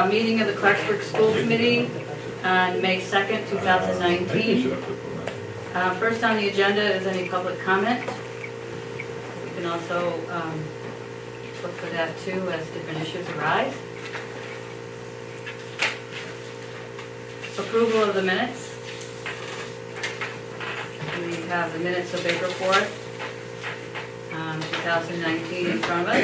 meeting of the Clarksburg School Mtg on May 2nd, 2019. First on the agenda is any public comment. You can also look for that too as different issues arise. Approval of the minutes. We have the minutes of April 4th, 2019 in front of us.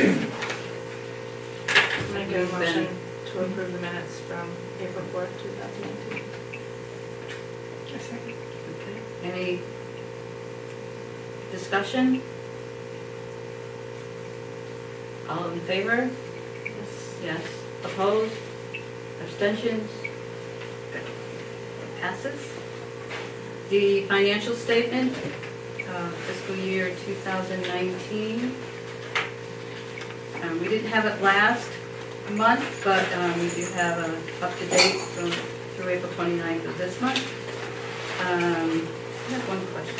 I'm going to give a motion to approve the minutes from April 4th, 2019. A second. Okay. Any discussion? All in favor? Yes. Yes. Opposed? Abstentions? Good. Passes. The financial statement, fiscal year 2019. We didn't have it last month, but we do have up-to-date through April 29th of this month. I have one question.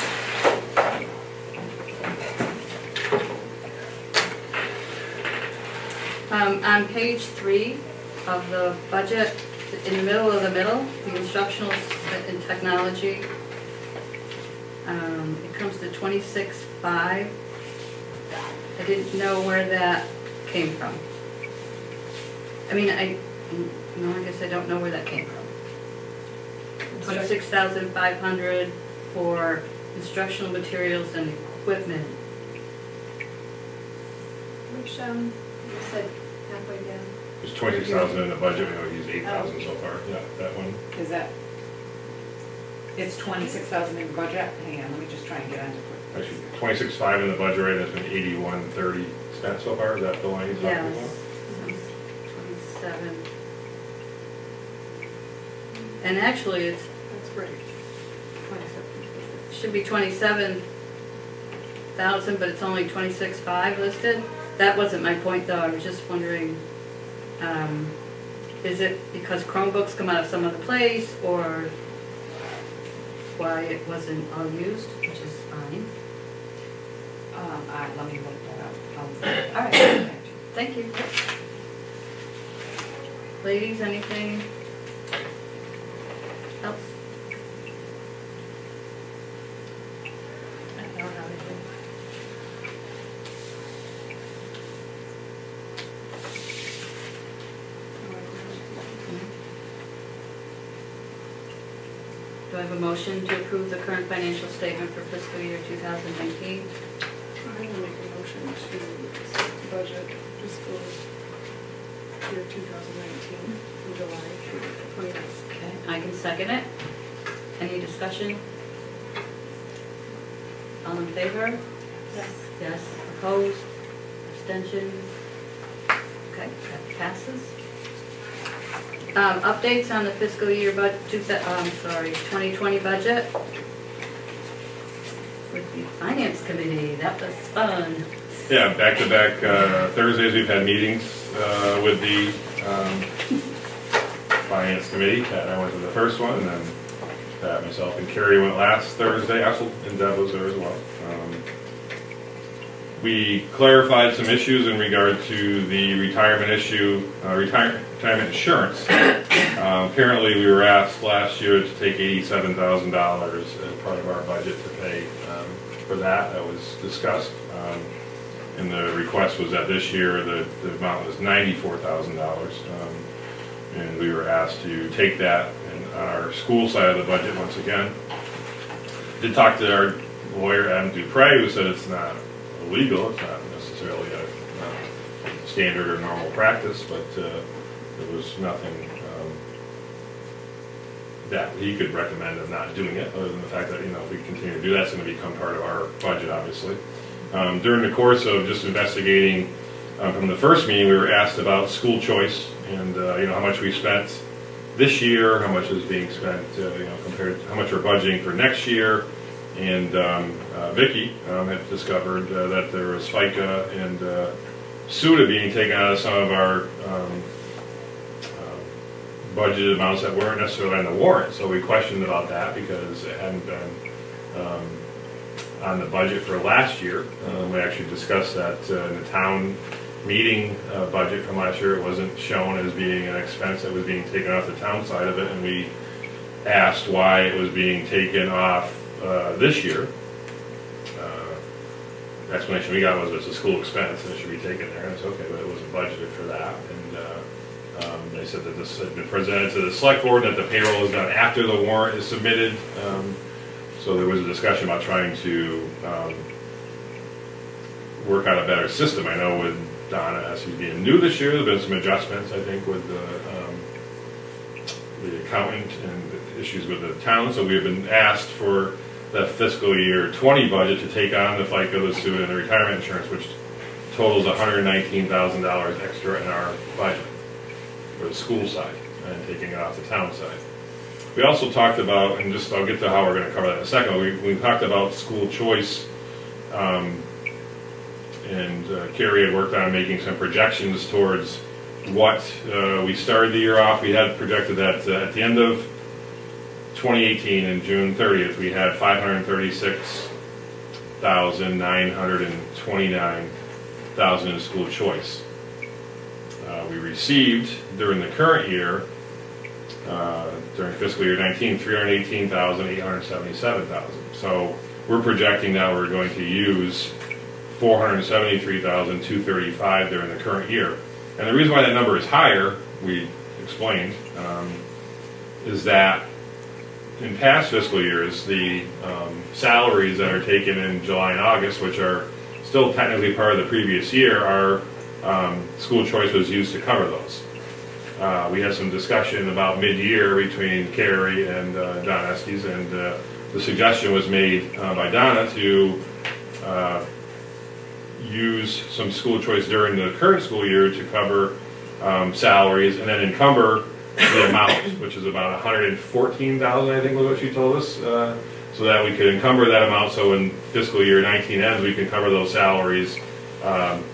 On page 3 of the budget, in the middle, the instructional and technology, it comes to 26.5. I didn't know where that came from. I mean, I guess I don't know where that came from. 26,500 for instructional materials and equipment. Which you said halfway down. There's 26,000 in the budget. We know he's 8,000 so far. Yeah, that one. Is that? It's 26,000 in the budget. Hang on, let me just try and get onto it. Actually, 26.5 in the budget rate. That's been 81.30 spent so far. Is that the line he's talking about? Yes. 27. And actually, it's That's great. 27. should be 27,000, but it's only 26.5 listed. That wasn't my point, though. I was just wondering, is it because Chromebooks come out of some other place, or why it wasn't all used, which is fine. Let me look that up. All right. Thank you. Ladies, anything else? I don't have anything. Do I have a motion to approve the current financial statement for fiscal year 2019? I'm going to make a motion to accept the budget fiscal year 2019 from July through 29th. Okay, I can second it. Any discussion? All in favor? Yes. Yes. Opposed? Abstentions? Okay, that passes. Updates on the fiscal year 2020 budget with the Finance Committee. That was fun. Yeah, back-to-back Thursdays we've had meetings with the Finance Committee. Pat and I went to the first one, and then Pat, myself, and Carrie went last Thursday. Axel and Deb was there as well. We clarified some issues in regard to the retirement issue, retirement insurance. Apparently, we were asked last year to take $87,000 as part of our budget to pay for that. That was discussed. And the request was that this year the amount was $94,000. And we were asked to take that on our school side of the budget once again. Did talk to our lawyer, Adam Dupre, who said it's not illegal, it's not necessarily a standard or normal practice, but there was nothing that he could recommend of not doing it, other than the fact that, if we continue to do that, it's going to become part of our budget, obviously. During the course of just investigating from the first meeting, we were asked about school choice and how much we spent this year, how much is being spent, compared to how much we're budgeting for next year. And Vicki had discovered that there was FICA and SUDA being taken out of some of our budgeted amounts that weren't necessarily on the warrant. So we questioned about that because it hadn't been on the budget for last year. We actually discussed that in the town meeting budget from last year. It wasn't shown as being an expense that was being taken off the town side of it, and we asked why it was being taken off this year. Explanation we got was it's a school expense and it should be taken there, and it's okay, but it wasn't budgeted for that. And they said that this had been presented to the select board, that the payroll is done after the warrant is submitted. So there was a discussion about trying to work out a better system. I know with Donna, as she's being new this year, there's been some adjustments, I think, with the accountant and the issues with the town. So we've been asked for the fiscal year 20 budget to take on the FICA, the student, and the retirement insurance, which totals $119,000 extra in our budget for the school side and taking it off the town side. We also talked about, and just I'll get to how we're going to cover that in a second, we talked about school choice, and Carrie had worked on making some projections towards what we started the year off. We had projected that at the end of 2018 and June 30th, we had 536,929,000 in school choice. We received during the current year, during fiscal year 19, 318,877,000. So we're projecting now we're going to use 473,235 during the current year. And the reason why that number is higher, we explained, is that in past fiscal years, the salaries that are taken in July and August, which are still technically part of the previous year, our school choice was used to cover those. We had some discussion about mid-year between Carrie and Don Estes, and the suggestion was made by Donna to use some school choice during the current school year to cover salaries, and then encumber the amount, which is about 114,000, I think was what she told us, so that we could encumber that amount. So when fiscal year 19 ends, we can cover those salaries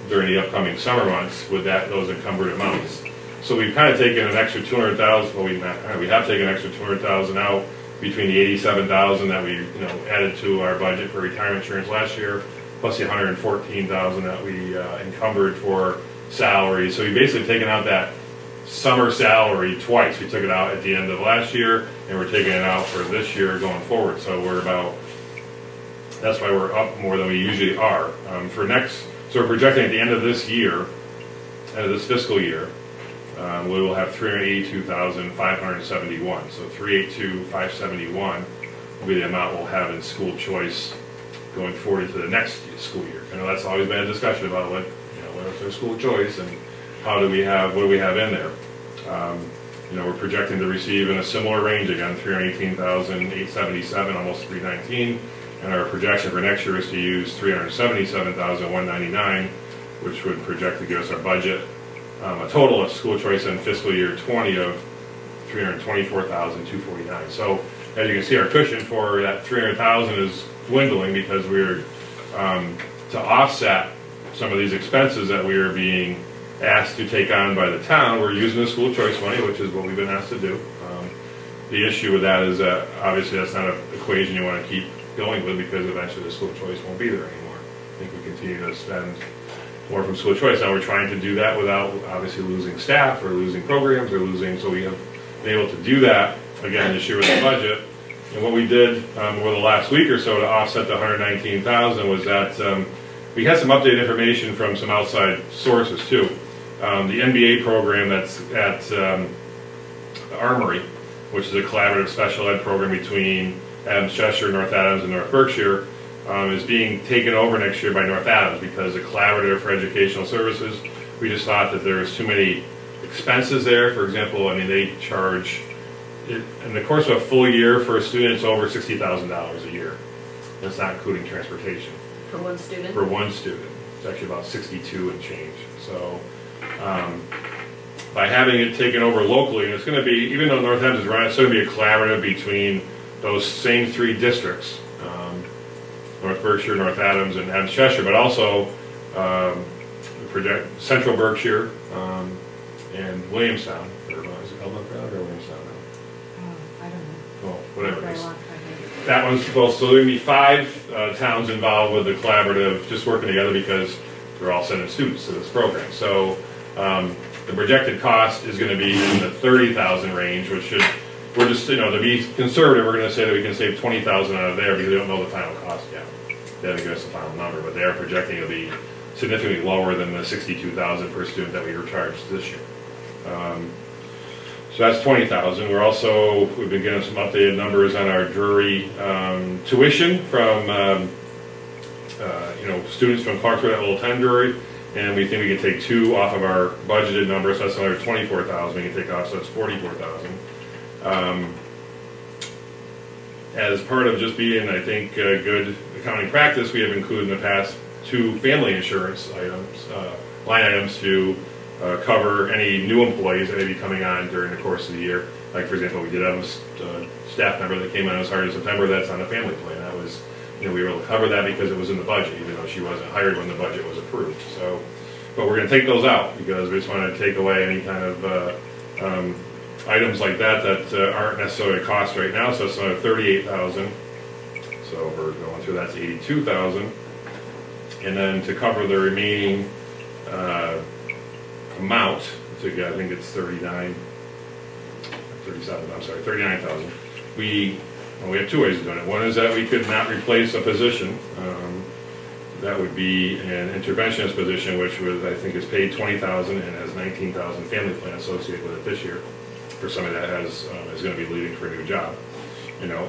during the upcoming summer months with those encumbered amounts. So we've kind of taken an extra 200,000. Well, we have taken an extra 200,000 out between the 87,000 that we added to our budget for retirement insurance last year, plus the 114,000 that we encumbered for salaries. So we've basically taken out that summer salary twice. We took it out at the end of last year, and we're taking it out for this year going forward. So that's why we're up more than we usually are. So we're projecting at the end of this year, end of this fiscal year, we will have 382,571. So 382,571 will be the amount we'll have in school choice going forward into the next school year. I know that's always been a discussion about what is our school choice and what do we have in there. We're projecting to receive in a similar range again, 318,877, almost 319, and our projection for next year is to use 377,199, which would project to give us our budget, a total of school choice in fiscal year 20 of 324,249. So as you can see, our cushion for that 300,000 is dwindling because we're to offset some of these expenses that we are being asked to take on by the town. We're using the school choice money, which is what we've been asked to do. The issue with that is that obviously that's not an equation you want to keep going with, because eventually the school choice won't be there anymore. I think we continue to spend more from school choice. Now we're trying to do that without obviously losing staff or losing programs or so we have been able to do that again this year with the budget. And what we did over the last week or so to offset the 119,000 was that we had some updated information from some outside sources too. The NBA program that's at the Armory, which is a collaborative special ed program between Adams Cheshire, North Adams, and North Berkshire, is being taken over next year by North Adams because the Collaborative for Educational Services, we just thought that there's too many expenses there. For example, they charge, in the course of a full year for a student, it's over $60,000 a year. That's not including transportation. For one student? For one student. It's actually about 62 and change. So by having it taken over locally, and it's going to be, even though North Adams is running, it's going to be a collaborative between those same three districts, North Berkshire, North Adams, and Adams Cheshire, but also Central Berkshire and Williamstown. Is it called North Adams or Williamstown now? I don't know. Well, whatever it is. Very long time. That one's supposed to, so there'll be 5 towns involved with the collaborative, just working together, because they're all sending students to this program. So the projected cost is going to be in the 30,000 range, which should, we're just, to be conservative, we're going to say that we can save 20,000 out of there because we don't know the final cost yet. They haven't given us the final number, but they are projecting it'll be significantly lower than the 62,000 per student that we were charged this year. So that's 20,000. We've been getting some updated numbers on our Drury tuition from students from Clarksburg at Little 10 Drury, and we think we can take 2 off of our budgeted number, so that's another 24,000 we can take off, so that's 44,000. As part of just being, I think, good accounting practice, we have included in the past 2 family insurance items, line items to cover any new employees that may be coming on during the course of the year. Like, for example, we did have a staff member that came on as hard in September. That's on a family plan. That was, we were able to cover that because it was in the budget, even though she wasn't hired when the budget was approved. So, but we're going to take those out because we just want to take away any kind of items like that aren't necessarily a cost right now. So it's another 38,000. So we're going through that's 82,000, and then to cover the remaining amount, I think it's 39,000. We have 2 ways of doing it. One is that we could not replace a position. That would be an interventionist position, which I think is paid 20,000 and has 19,000 family plan associated with it this year for somebody that is going to be leaving for a new job.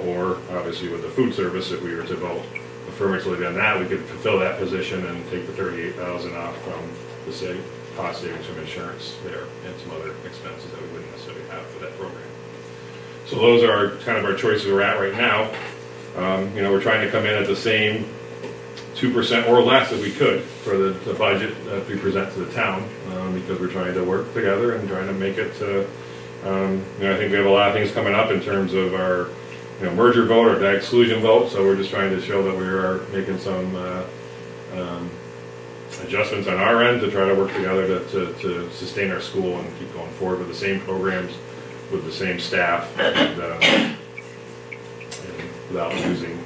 Or obviously with the food service, if we were to vote affirmatively on that, we could fulfill that position and take the 38,000 off from the cost savings from insurance there and some other expenses that we wouldn't necessarily have for that program. So those are kind of our choices we're at right now. We're trying to come in at the same 2% or less as we could for the budget that we present to the town because we're trying to work together and trying to make it I think we have a lot of things coming up in terms of our merger vote or debt exclusion vote, so we're just trying to show that we are making some adjustments on our end to try to work together to sustain our school and keep going forward with the same programs, with the same staff, and without losing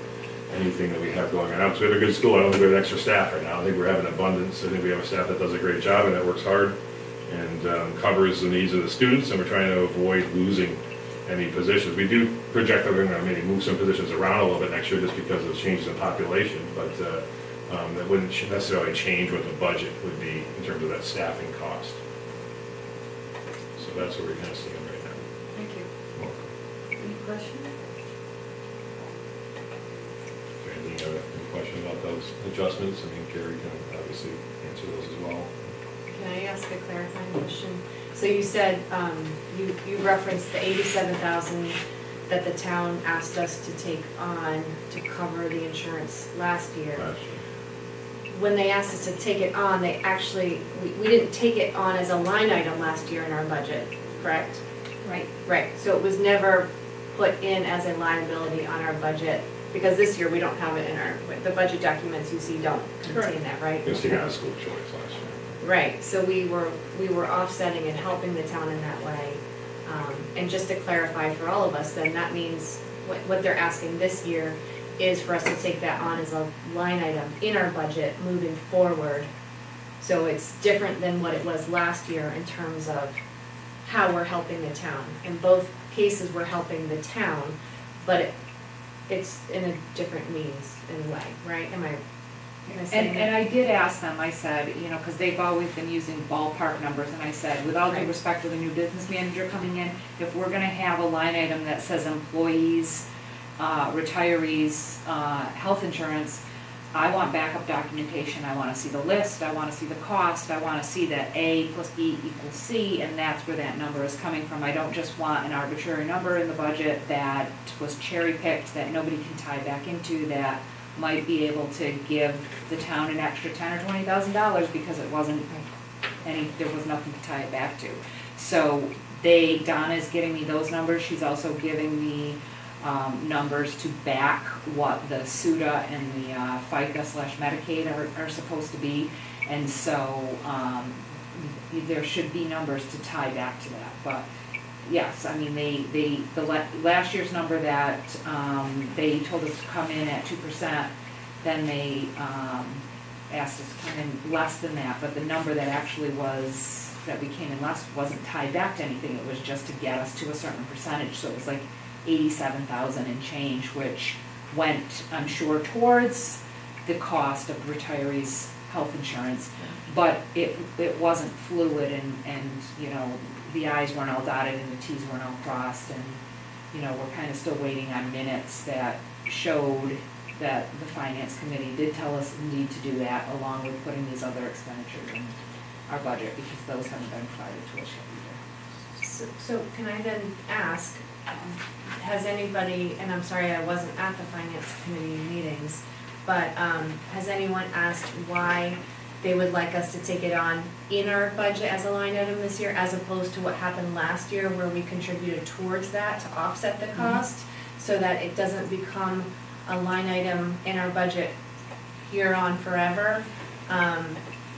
anything that we have going on. So we have a good school. I don't think we have extra staff right now. I think we're having abundance. I think we have a staff that does a great job and that works hard and covers the needs of the students, and we're trying to avoid losing any positions. We do project that we're going to maybe move some positions around a little bit next year just because of changes in population, but that wouldn't necessarily change what the budget would be in terms of that staffing cost. So that's where we're kind of seeing right now. Thank you. Welcome. Any questions? Any questions about those adjustments? I mean, Carrie can obviously answer those as well. Can I ask a clarifying question? So you said, you referenced the 87,000 that the town asked us to take on to cover the insurance last year. When they asked us to take it on, they actually, we didn't take it on as a line item last year in our budget, correct? Right. Right, so it was never put in as a liability on our budget, because this year we don't have it in our, the budget documents you see don't contain that, right? It was taken out of school choice last year. Right, so we were offsetting and helping the town in that way. And just to clarify for all of us, then that means what they're asking this year is for us to take that on as a line item in our budget moving forward. So it's different than what it was last year in terms of how we're helping the town. In both cases, we're helping the town, but it's in a different means and way, right? Am I saying that? And I did ask them, I said, because they've always been using ballpark numbers, and I said, with all due respect to the new business manager coming in, if we're gonna have a line item that says employees, retirees, health insurance, I want backup documentation. I want to see the list, I want to see the cost, I want to see that A plus B equals C, and that's where that number is coming from. I don't just want an arbitrary number in the budget that was cherry-picked, that nobody can tie back into, that might be able to give the town an extra $10,000 or $20,000 because it wasn't there was nothing to tie it back to. So Donna is giving me those numbers. She's also giving me numbers to back what the SUDA and the FICA/Medicaid are supposed to be, and so there should be numbers to tie back to that. But yes, I mean the last year's number that they told us to come in at 2%, then they asked us to come in less than that, but the number that actually was, that we came in less wasn't tied back to anything, it was just to get us to a certain percentage, so it was like 87,000 and change, which went, I'm sure, towards the cost of retirees' health insurance, but it wasn't fluid, and, you know, the I's weren't all dotted and the T's weren't all crossed, and, you know, we're kind of still waiting on minutes that showed that the finance committee did tell us need to do that, along with putting these other expenditures in our budget, because those haven't been provided to us yet either. So can I then ask, has anybody, and I'm sorry I wasn't at the finance committee meetings, but has anyone asked why they would like us to take it on in our budget as a line item this year, as opposed to what happened last year where we contributed towards that to offset the cost, so that it doesn't become a line item in our budget here on forever?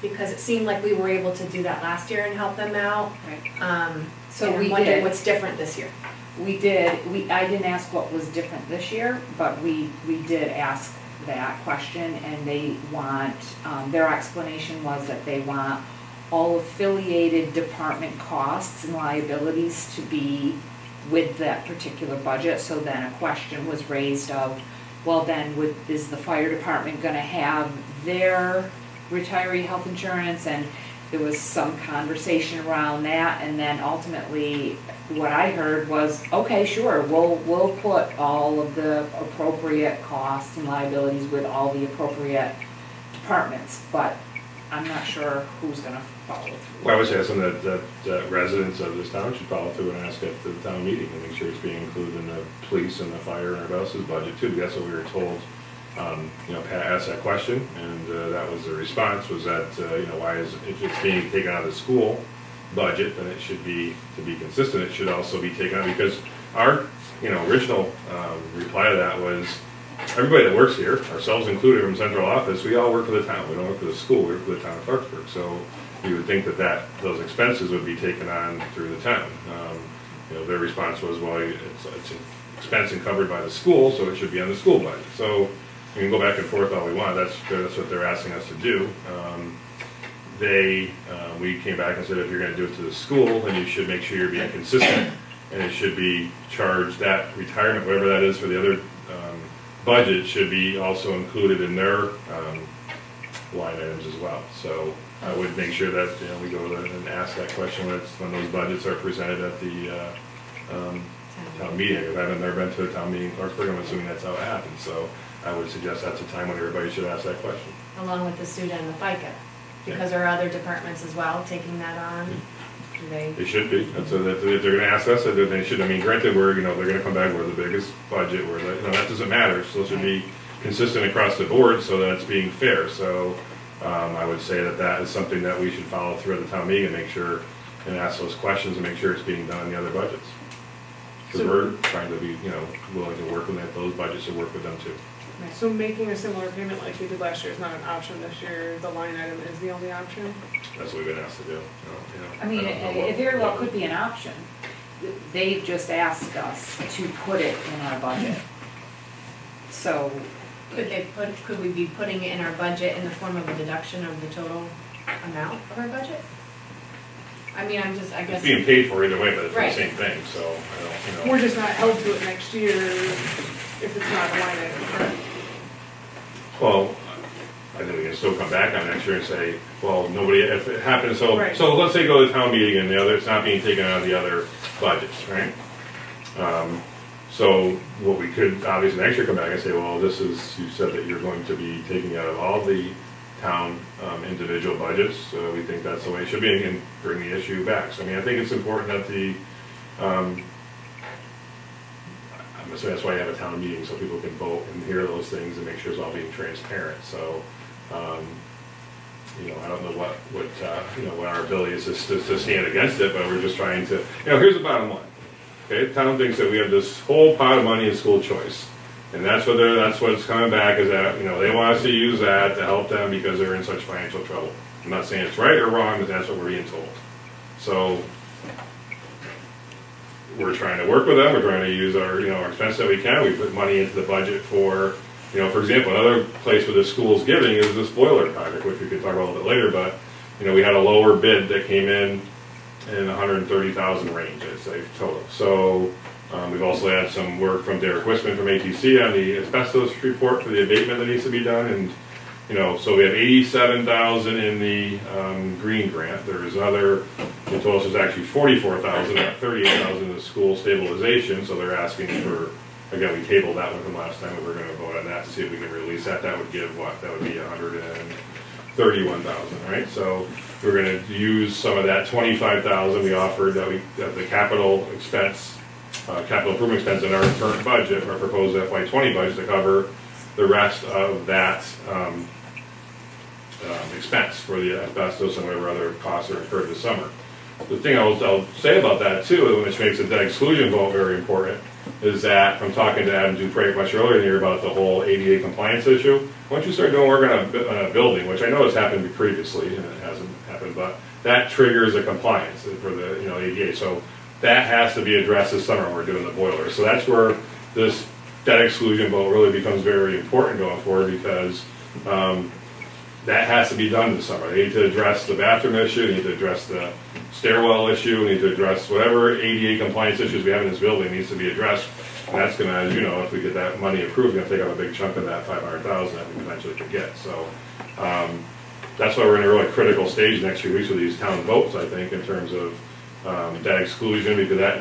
Because it seemed like we were able to do that last year and help them out. Right. So And we I'm wondering did. what's different this year. We did, I didn't ask what was different this year, but we did ask that question, and they want, their explanation was that they want all affiliated department costs and liabilities to be with that particular budget. So then a question was raised of, well then, is the fire department gonna have their retiree health insurance? And there was some conversation around that, and then ultimately what I heard was, okay, sure, we'll put all of the appropriate costs and liabilities with all the appropriate departments, but I'm not sure who's gonna follow through. Well, I was asking that residents of this town should follow through and ask at the town meeting and make sure it's being included in the police and the fire and everybody else's budget too. That's what we were told. You know, Pat asked that question, and that was the response, was that, you know, why is, if it's being taken out of the school budget, then it should be, to be consistent, it should also be taken out, because our, you know, original reply to that was, everybody that works here, ourselves included from central office, we all work for the town, we don't work for the school, we work for the town of Clarksburg, so you would think that those expenses would be taken on through the town. You know, their response was, well, it's an expense and covered by the school, so it should be on the school budget. So we can go back and forth all we want. That's what they're asking us to do. We came back and said, if you're going to do it to the school, then you should make sure you're being consistent, and it should be charged, that retirement, whatever that is for the other budget, should be also included in their line items as well. So I would make sure that, you know, we go and ask that question when those budgets are presented at the town meeting. If I haven't never been to a town meeting in Clarksburg, I'm assuming that's how it happens. So I would suggest that's a time when everybody should ask that question. Along with the SUDA and the FICA, because there are other departments as well taking that on. Do they? They should be. And so that if they're going to ask us, that they should. I mean, granted, we're, you know, they're going to come back with the biggest budget. Where you know, that doesn't matter. So it should be consistent across the board, so that it's being fair. So I would say that is something that we should follow through at the town meeting and make sure, and ask those questions and make sure it's being done in the other budgets. Because we're trying to be, you know, willing to work with those budgets and work with them too. So making a similar payment like we did last year is not an option this year, the line item is the only option? That's what we've been asked to do. You know, I mean, don't know it very well could be an option. They've just asked us to put it in our budget. So, Could we be putting it in our budget in the form of a deduction of the total amount of our budget? I mean, I It's guess. being paid for either way, but it's Right. the same thing, so I don't, you know. We're just not held to it next year if it's not a line item, correct? Well, I think we can still come back on next year and say, well, nobody, if it happens, so, Right. so let's say go to town meeting and the other, it's not being taken out of the other budgets, right? So what we could obviously next year come back and say, well, this is, you said that you're going to be taking out of all the town individual budgets, so we think that's the way it should be, and bring the issue back. So I mean, I think it's important that the, I'm assuming that's why you have a town meeting, so people can vote and hear those things and make sure it's all being transparent. So, you know, I don't know what you know, what our ability is to stand against it, but we're just trying to, you know, here's the bottom line. Okay, the town thinks that we have this whole pot of money in school choice. And that's what's coming back, is that, you know, they want us to use that to help them because they're in such financial trouble. I'm not saying it's right or wrong, but that's what we're being told. So we're trying to work with them. We're trying to use our, you know, our expense that we can. We put money into the budget for You know, for example, another place where the school's giving is this boiler project, which we could talk about a little bit later, but, you know, we had a lower bid that came in 130,000 range, I'd say, total. So, we've also had some work from Derek Wisman from ATC on the asbestos report for the abatement that needs to be done, and, you know, so we have 87,000 in the green grant. There's other, they told us there's actually 44,000, 38,000 in the school stabilization, so they're asking for, again, we tabled that one from last time, we were gonna vote on that to see if we can release that. That would give what? That would be 131,000, right? So we're gonna use some of that 25,000 we offered, that the capital expense, capital improvement expense in our current budget, our proposed FY20 budget, to cover the rest of that expense for the asbestos and whatever other costs are incurred this summer. The thing I'll say about that too, which makes the debt exclusion vote very important, is that from talking to Adam Dupre much earlier in the year about the whole ADA compliance issue, once you start doing work on a building, which I know has happened previously and it hasn't happened, but that triggers a compliance for the ADA. So that has to be addressed this summer when we're doing the boiler. So that's where this debt exclusion vote really becomes very important going forward, because that has to be done this summer. They need to address the bathroom issue, they need to address the stairwell issue, they need to address whatever ADA compliance issues we have in this building needs to be addressed. And that's going to, as you know, if we get that money approved, going to take up a big chunk of that 500,000 that we potentially could get. So that's why we're in a really critical stage next few weeks with these town votes, I think, in terms of debt exclusion, because that,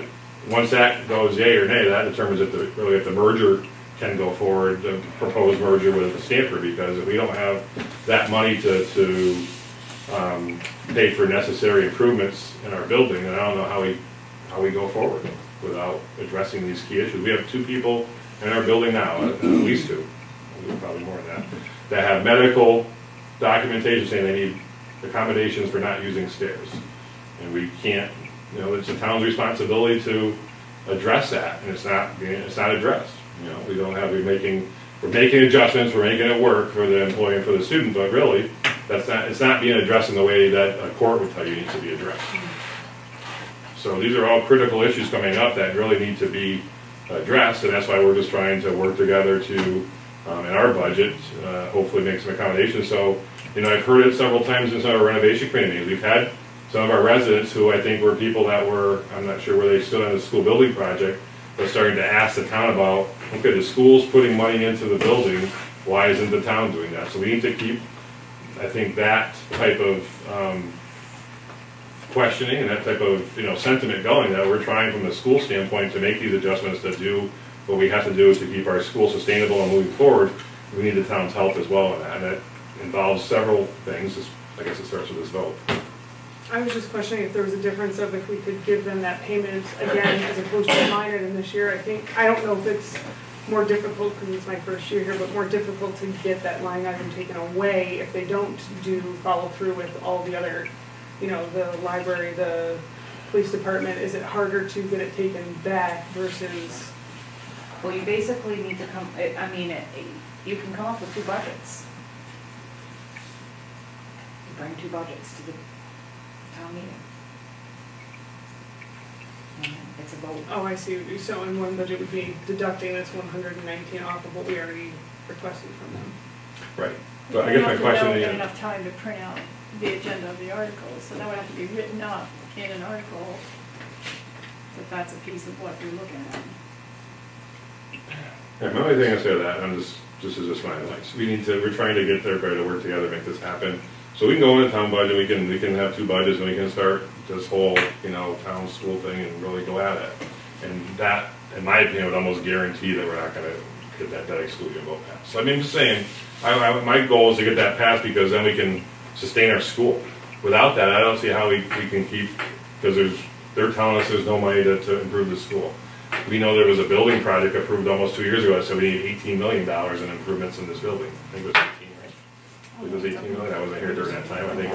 once that goes yay or nay, that determines if the merger can go forward, the proposed merger with Stanford, because if we don't have that money to pay for necessary improvements in our building, then I don't know how we go forward without addressing these key issues. We have 2 people in our building now, at least 2, probably more than that have medical documentation saying they need accommodations for not using stairs. And we can't, you know, it's the town's responsibility to address that, and it's not addressed. You know, we're making adjustments, we're making it work for the employee and for the student, but really, it's not being addressed in the way that a court would tell you needs to be addressed. So these are all critical issues coming up that really need to be addressed, and that's why we're just trying to work together to, in our budget, hopefully make some accommodations. So, you know, I've heard it several times in some of our renovation communities. We've had some of our residents who I think were people that were, I'm not sure where they stood on the school building project, but starting to ask the town about, okay, the school's putting money into the building, why isn't the town doing that? So we need to keep, I think, that type of questioning and that type of sentiment going, that we're trying from the school standpoint to make these adjustments to do what we have to do to keep our school sustainable and moving forward. We need the town's help as well in that, and that involves several things. I guess it starts with this vote. I was just questioning if there was a difference of if we could give them that payment again as opposed to a line item this year. I don't know if it's more difficult because it's my first year here, but more difficult to get that line item taken away if they don't follow through with all the other, the library, the police department. Is it harder to get it taken back versus? Well, you basically need to you can come up with 2 budgets. You bring 2 budgets to the town meeting. And it's a vote. Oh, I see. So in one budget would be deducting this 119 off of what we already requested from them. Right. But I guess my question is, is, get enough time to print out the agenda of the articles, so that would have to be written up in an article. That's a piece of what you're looking at. Yeah, my only thing I say to that, this is just my advice. We're trying to get everybody to work together, make this happen. So we can go in a town budget, we can have 2 budgets, and we can start this whole, town school thing and really go at it. And that, in my opinion, would almost guarantee that we're not going to get that debt exclusion vote passed. So I'm just saying, my goal is to get that passed because then we can sustain our school. Without that, I don't see how we can keep, because they're telling us there's no money to improve the school. We know there was a building project approved almost 2 years ago that said we need $18 million in improvements in this building. I think it was 18, right? It was 18 million. I wasn't here during that time. I think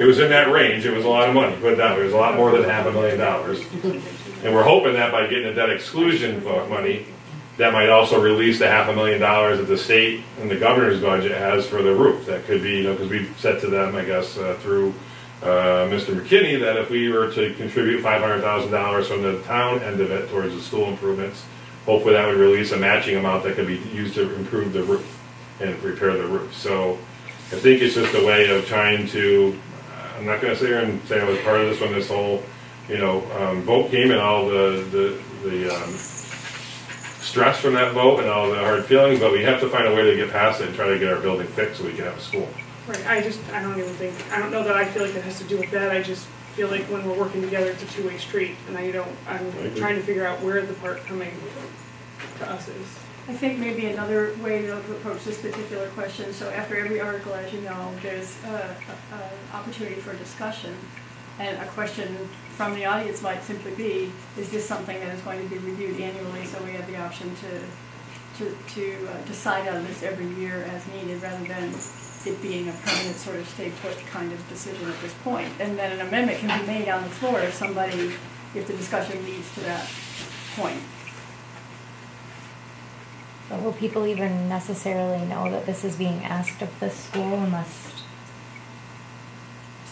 it was in that range. It was a lot of money put down. It was a lot more than $500,000. And we're hoping that by getting the debt exclusion money, that might also release the $500,000 that the state and the governor's budget has for the roof. That could be, because we've said to them, I guess, through Mr. McKinney, that if we were to contribute $500,000 from the town end of it towards the school improvements, hopefully that would release a matching amount that could be used to improve the roof. and repair the roof. So I think it's just a way of trying to, I'm not gonna sit here and say I was part of this when this whole, vote came and all the stress from that vote and all the hard feelings, but we have to find a way to get past it and try to get our building fixed so we can have a school. Right, I don't know that I feel like it has to do with that, I just feel like when we're working together, it's a two-way street, and I'm trying to figure out where the part coming to us is. I think maybe another way to approach this particular question, so after every article, as you know, there's an opportunity for discussion. And a question from the audience might simply be, is this something that is going to be reviewed annually, so we have the option to decide on this every year as needed, rather than it being a permanent sort of stay put kind of decision at this point. And then an amendment can be made on the floor if the discussion leads to that point. But will people even necessarily know that this is being asked of the school unless...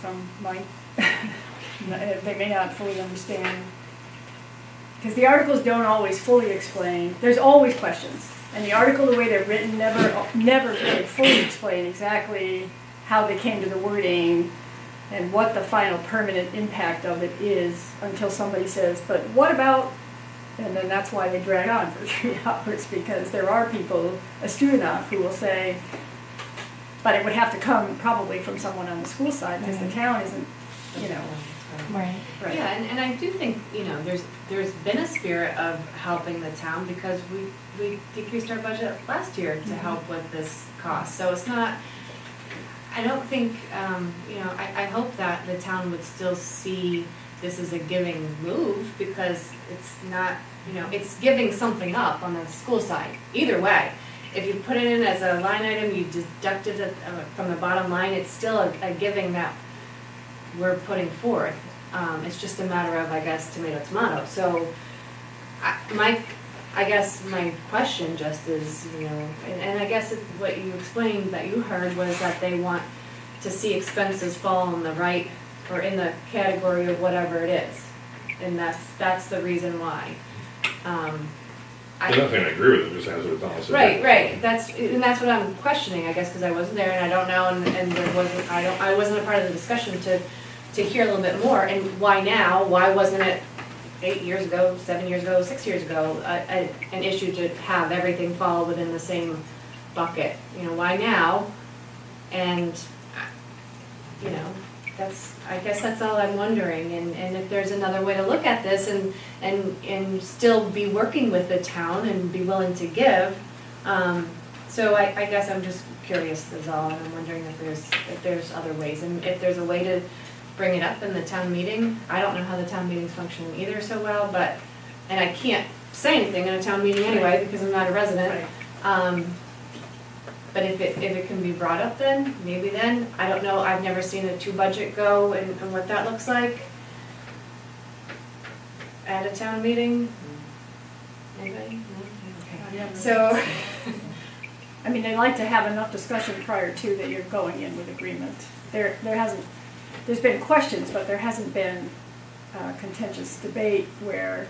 Some might, they may not fully understand. Because the articles don't always fully explain, there's always questions. And the article, the way they're written, never really fully explain exactly how they came to the wording and what the final permanent impact of it is until somebody says, but what about, and then that's why they drag on for 3 hours, because there are people astute enough who will say, but it would have to come probably from someone on the school side, because the town isn't, Right. Right. Yeah, and I do think, there's been a spirit of helping the town, because we decreased our budget last year to help with this cost. So it's not, I don't think, I hope that the town would still see this as a giving move, because it's not, it's giving something up on the school side. Either way, if you put it in as a line item, you deducted it from the bottom line, it's still a giving that we're putting forth. It's just a matter of, I guess, tomato, tomato. So, I guess my question just is, and I guess what you explained that you heard was that they want to see expenses fall on the right, or in the category of whatever it is. And that's the reason why. I'm not saying I agree with it, just as it's all. Right. That's what I'm questioning, I guess, because I wasn't there and I don't know, and there wasn't, I wasn't a part of the discussion to hear a little bit more. And why now? Why wasn't it 8 years ago, 7 years ago, 6 years ago an issue to have everything fall within the same bucket? Why now? And I guess that's all I'm wondering. And if there's another way to look at this and still be working with the town and be willing to give. So I guess I'm just curious is all, and I'm wondering if there's other ways, and if there's a way to bring it up in the town meeting. I don't know how the town meetings function either so well, and I can't say anything in a town meeting anyway because I'm not a resident. Right. But if it can be brought up then, maybe then, I don't know, I've never seen a 2 budget go and what that looks like at a town meeting. Anybody? No? Okay. So, I mean, they like to have enough discussion prior to that you're going in with agreement. There's been questions, but there hasn't been contentious debate where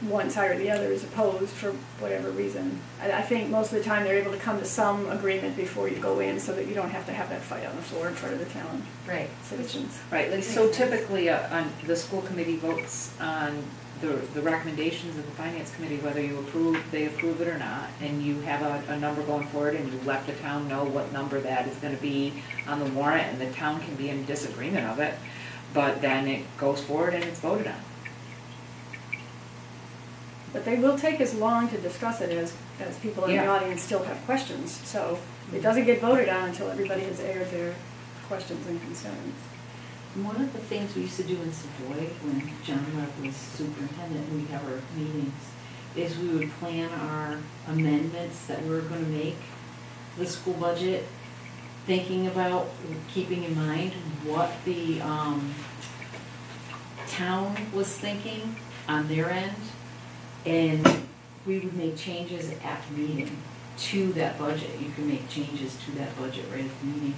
one side or the other is opposed for whatever reason. I think most of the time they're able to come to some agreement before you go in, so that you don't have to have that fight on the floor in front of the town citizens. Right, like, so typically on the school committee votes on the recommendations of the finance committee, whether they approve it or not, and you have a number going forward, and you let the town know what number that is going to be on the warrant, and the town can be in disagreement of it, but then it goes forward and it's voted on. But they will take as long to discuss it as people in the audience still have questions. So it doesn't get voted on until everybody has aired their questions and concerns. One of the things we used to do in Savoy when John Webb was superintendent and we'd have our meetings is we would plan our amendments that we were going to make to the school budget, thinking about, keeping in mind what the town was thinking on their end. And we would make changes at the meeting to that budget. You can make changes to that budget right at the meeting.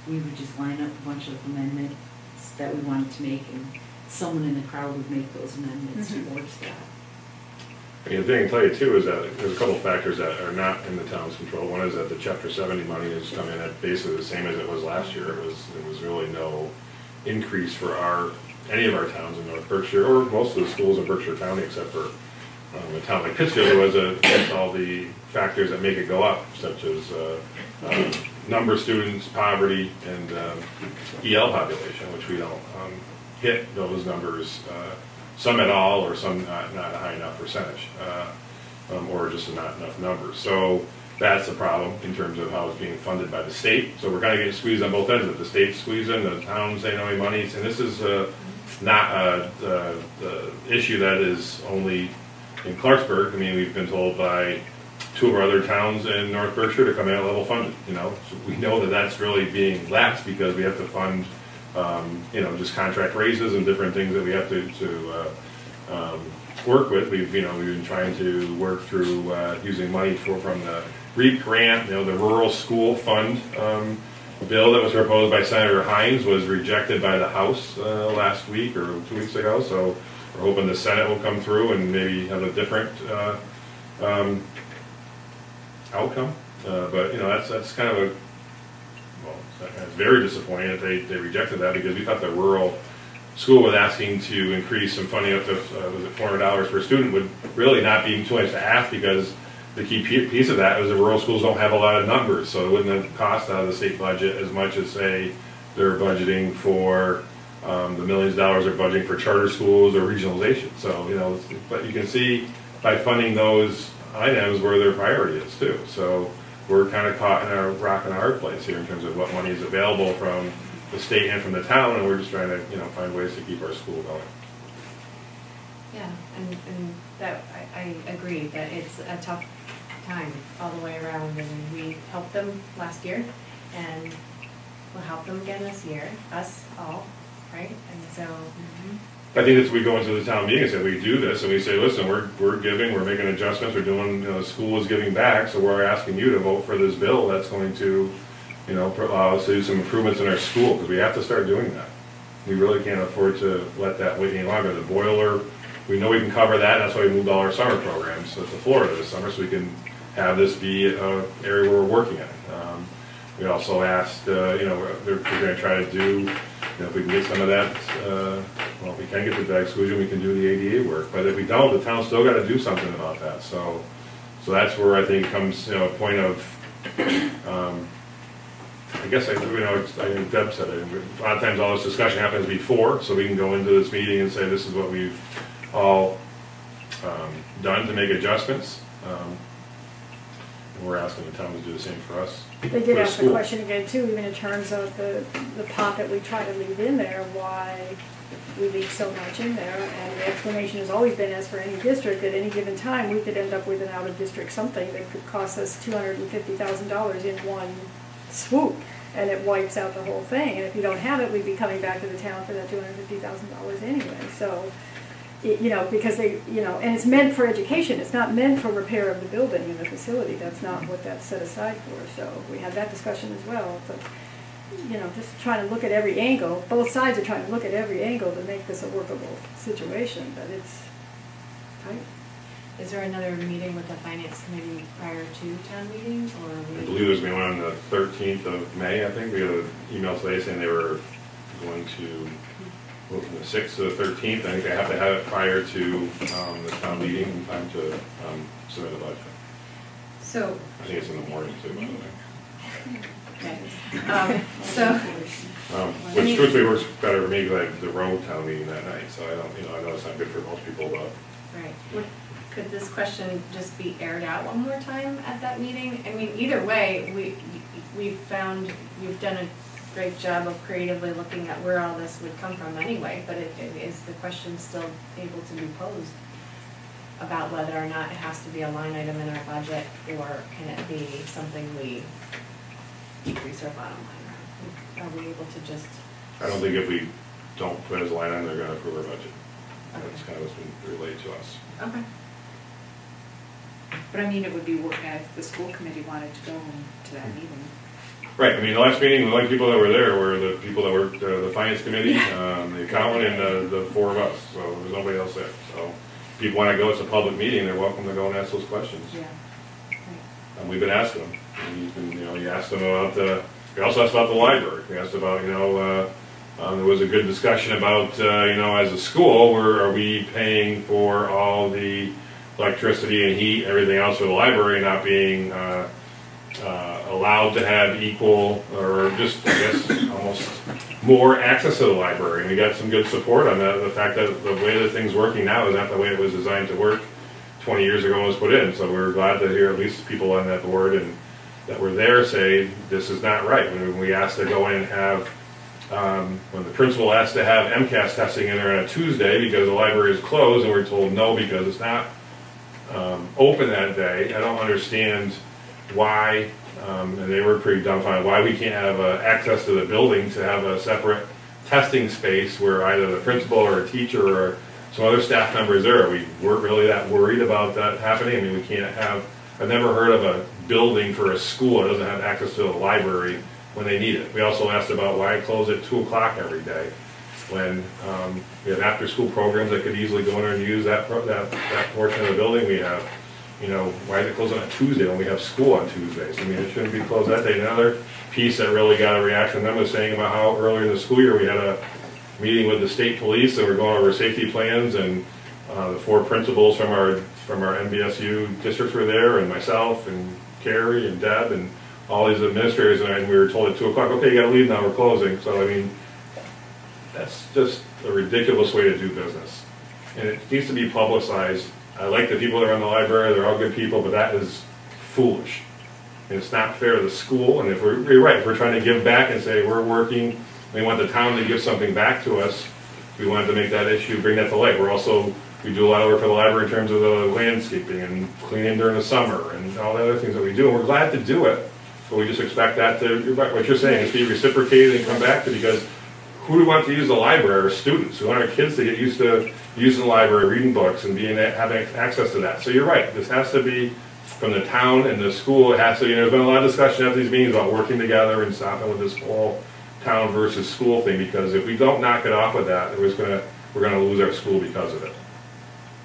We would just line up a bunch of amendments that we wanted to make, and someone in the crowd would make those amendments towards that. I mean, the thing I can tell you too is that there's a couple of factors that are not in the town's control. One is that the Chapter 70 money has come in at basically the same as it was last year. There was really no increase for any of our towns in North Berkshire, or most of the schools in Berkshire County, except for a town like Pittsfield, who has against all the factors that make it go up, such as number of students, poverty, and EL population, which we don't hit those numbers, some at all, or some not a high enough percentage, or just not enough numbers. So that's the problem in terms of how it's being funded by the state. So we're kind of getting squeezed on both ends. If the state's squeezing, the towns ain't no money, and this is not the issue that is only in Clarksburg. I mean, we've been told by two of our other towns in North Berkshire to come in at level funded. So we know that that's really being lapsed because we have to fund, just contract raises and different things that we have to work with. We've been trying to work through using money from the REAP grant. The rural school fund bill that was proposed by Senator Hines was rejected by the House last week or 2 weeks ago. So we're hoping the Senate will come through and maybe have a different outcome. But that's kind of it's very disappointing that they rejected that, because we thought the rural school was asking to increase some funding up to was it $400 per student would really not be too much to ask, because the key piece of that is the rural schools don't have a lot of numbers, so it wouldn't have cost out of the state budget as much as, say, they're budgeting for the millions of dollars they're budgeting for charter schools or regionalization. So but you can see by funding those items where their priority is too. So we're kind of caught in a rock and a hard place here in terms of what money is available from the state and from the town, and we're just trying to find ways to keep our school going. Yeah, and that I agree that it's a tough time all the way around, and we helped them last year, and we'll help them again this year, us all, right? And so. I think that's we go into the town meeting and say we do this, and we say, listen, we're giving, we're making adjustments, we're doing, the school is giving back, so we're asking you to vote for this bill that's going to, allow us to do some improvements in our school, because we have to start doing that. We really can't afford to let that wait any longer. The boiler, we know we can cover that. That's why we moved all our summer programs to Florida this summer, so we can have this be an area where we're working in. We also asked, we're going to try to do, if we can get some of that, if we can get the debt exclusion, we can do the ADA work. But if we don't, the town's still got to do something about that. So that's where I think comes, a point of, I guess I think Deb said it. A lot of times all this discussion happens before, so we can go into this meeting and say this is what we've all done to make adjustments. And we're asking the town to do the same for us. They did ask the question again too, even in terms of the pot that we try to leave in there, why we leave so much in there. And the explanation has always been, as for any district, at any given time, we could end up with an out-of-district something that could cost us $250,000 in one swoop, and it wipes out the whole thing. And if you don't have it, we'd be coming back to the town for that $250,000 anyway. So, because they, and it's meant for education. It's not meant for repair of the building and the facility. That's not what that's set aside for. So we had that discussion as well. But, just trying to look at every angle. Both sides are trying to look at every angle to make this a workable situation, but it's tight. Is there another meeting with the finance committee prior to town meeting, or? I believe there's going to be one on the 13th of May, I think. We got an email today saying they were going to go from the 6th to the 13th. I think they have to have it prior to the town meeting in time to submit a budget. So. I think it's in the morning too, by the way. Okay. Which truthfully works better for me because I have the road town meeting that night, so I know it's not good for most people, but. Right. Could this question just be aired out one more time at that meeting? I mean, either way, we've found you've done a great job of creatively looking at where all this would come from anyway, but is the question still able to be posed about whether or not it has to be a line item in our budget, or can it be something we decrease our bottom line around? Are we able to just? I don't think if we don't put it as a line item, they're going to approve our budget. That's kind of what's been relayed to us. Okay. But I mean, it would be working if the school committee wanted to go to that meeting. Right. I mean, the last meeting, the only people that were there were the people that worked the finance committee, the accountant, and the four of us. So there was nobody else there. So people want to go, it's a public meeting, they're welcome to go and ask those questions. Yeah. And we've been asking them. And you can, you asked them about we also asked about the library. We asked about, there was a good discussion about, as a school, are we paying for all the electricity and heat, everything else for the library, not being allowed to have equal, or just, I guess, almost more access to the library. And we got some good support on that, the fact that the way that thing's working now is not the way it was designed to work 20 years ago when it was put in. So we're glad to hear at least people on that board and that were there say this is not right. When we asked to go in and have, when the principal asked to have MCAS testing in there on a Tuesday because the library is closed, and we're told no because it's not open that day. I don't understand why, and they were pretty dumbfounded, why we can't have access to the building to have a separate testing space where either the principal or a teacher or some other staff members there. We weren't really that worried about that happening. I mean, we can't have, I've never heard of a building for a school that doesn't have access to the library when they need it. We also asked about why close at 2 o'clock every day when we have after-school programs that could easily go in there and use that portion of the building. We have, why is it closed on a Tuesday when we have school on Tuesdays? I mean, it shouldn't be closed that day. Another piece that really got a reaction from them was saying about how earlier in the school year we had a meeting with the state police and we're going over safety plans, and the 4 principals from our NBSU districts were there, and myself and Carrie and Deb and all these administrators, and we were told at 2 o'clock, okay, you gotta leave now, we're closing. So I mean, that's just a ridiculous way to do business. And it needs to be publicized. I like the people that run the library, they're all good people, but that is foolish. And it's not fair to the school, and you're right, if we're trying to give back and say we're working, we want the town to give something back to us, we wanted to make that issue, bring that to light. We do a lot of work for the library in terms of the landscaping and cleaning during the summer and all the other things that we do, and we're glad to do it, but we just expect that to, what you're saying, is be reciprocated and come back to, because who do we want to use the library? Our students. We want our kids to get used to using the library, reading books, and having access to that. So you're right. This has to be from the town and the school. It has to. There's been a lot of discussion at these meetings about working together and stopping with this whole town versus school thing. Because if we don't knock it off with that, we're gonna lose our school because of it.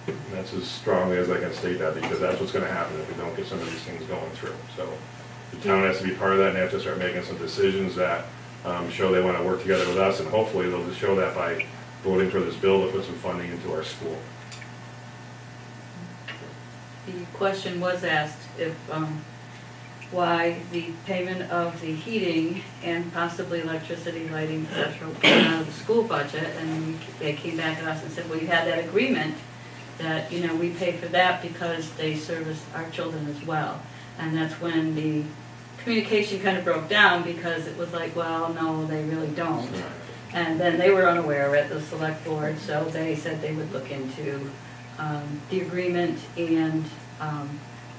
And that's as strongly as I can state that, because that's what's going to happen if we don't get some of these things going through. So the town has to be part of that, and they have to start making some decisions that show they want to work together with us, and hopefully they'll just show that by voting for this bill to put some funding into our school. The question was asked if, why the payment of the heating and possibly electricity, lighting, etc. came out of the school budget, and they came back at us and said, well, you had that agreement that, we pay for that because they service our children as well. And that's when the communication kind of broke down, because it was like, well, no, they really don't. And then they were unaware of it, the select board, so they said they would look into the agreement and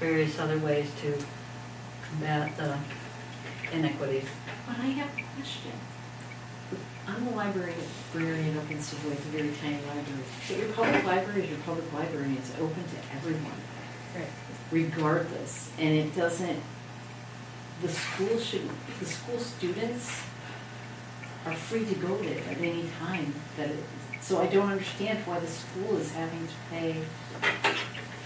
various other ways to combat the inequities. But I have a question. I'm a librarian up in Savoy, it's a very tiny library. But your public library is your public library, and it's open to everyone, regardless. And it doesn't, the school students are free to go there at any time. So I don't understand why the school is having to pay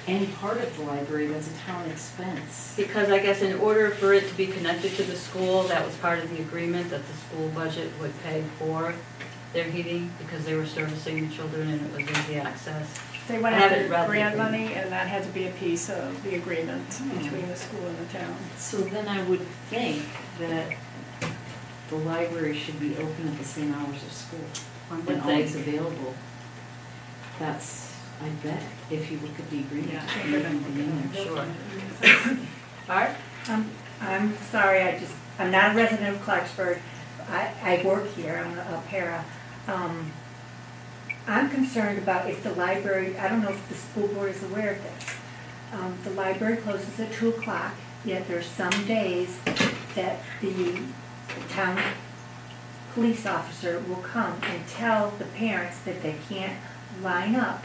any part of the library that's a town expense. Because I guess in order for it to be connected to the school, that was part of the agreement, that the school budget would pay for their heating, because they were servicing the children and it was easy access. They went I after haven't read the grant agreement. money, and that had to be a piece of the agreement between the school and the town. So then I would think that the library should be open at the same hours of school and always available. That's, I bet, if you look at the agreement. Yeah. Sure. Art? I'm sorry, I'm not a resident of Clarksburg. I work here, I'm a para. I'm concerned about if the library, I don't know if the school board is aware of this. The library closes at 2 o'clock, yet there's some days that the town police officer will come and tell the parents that they can't line up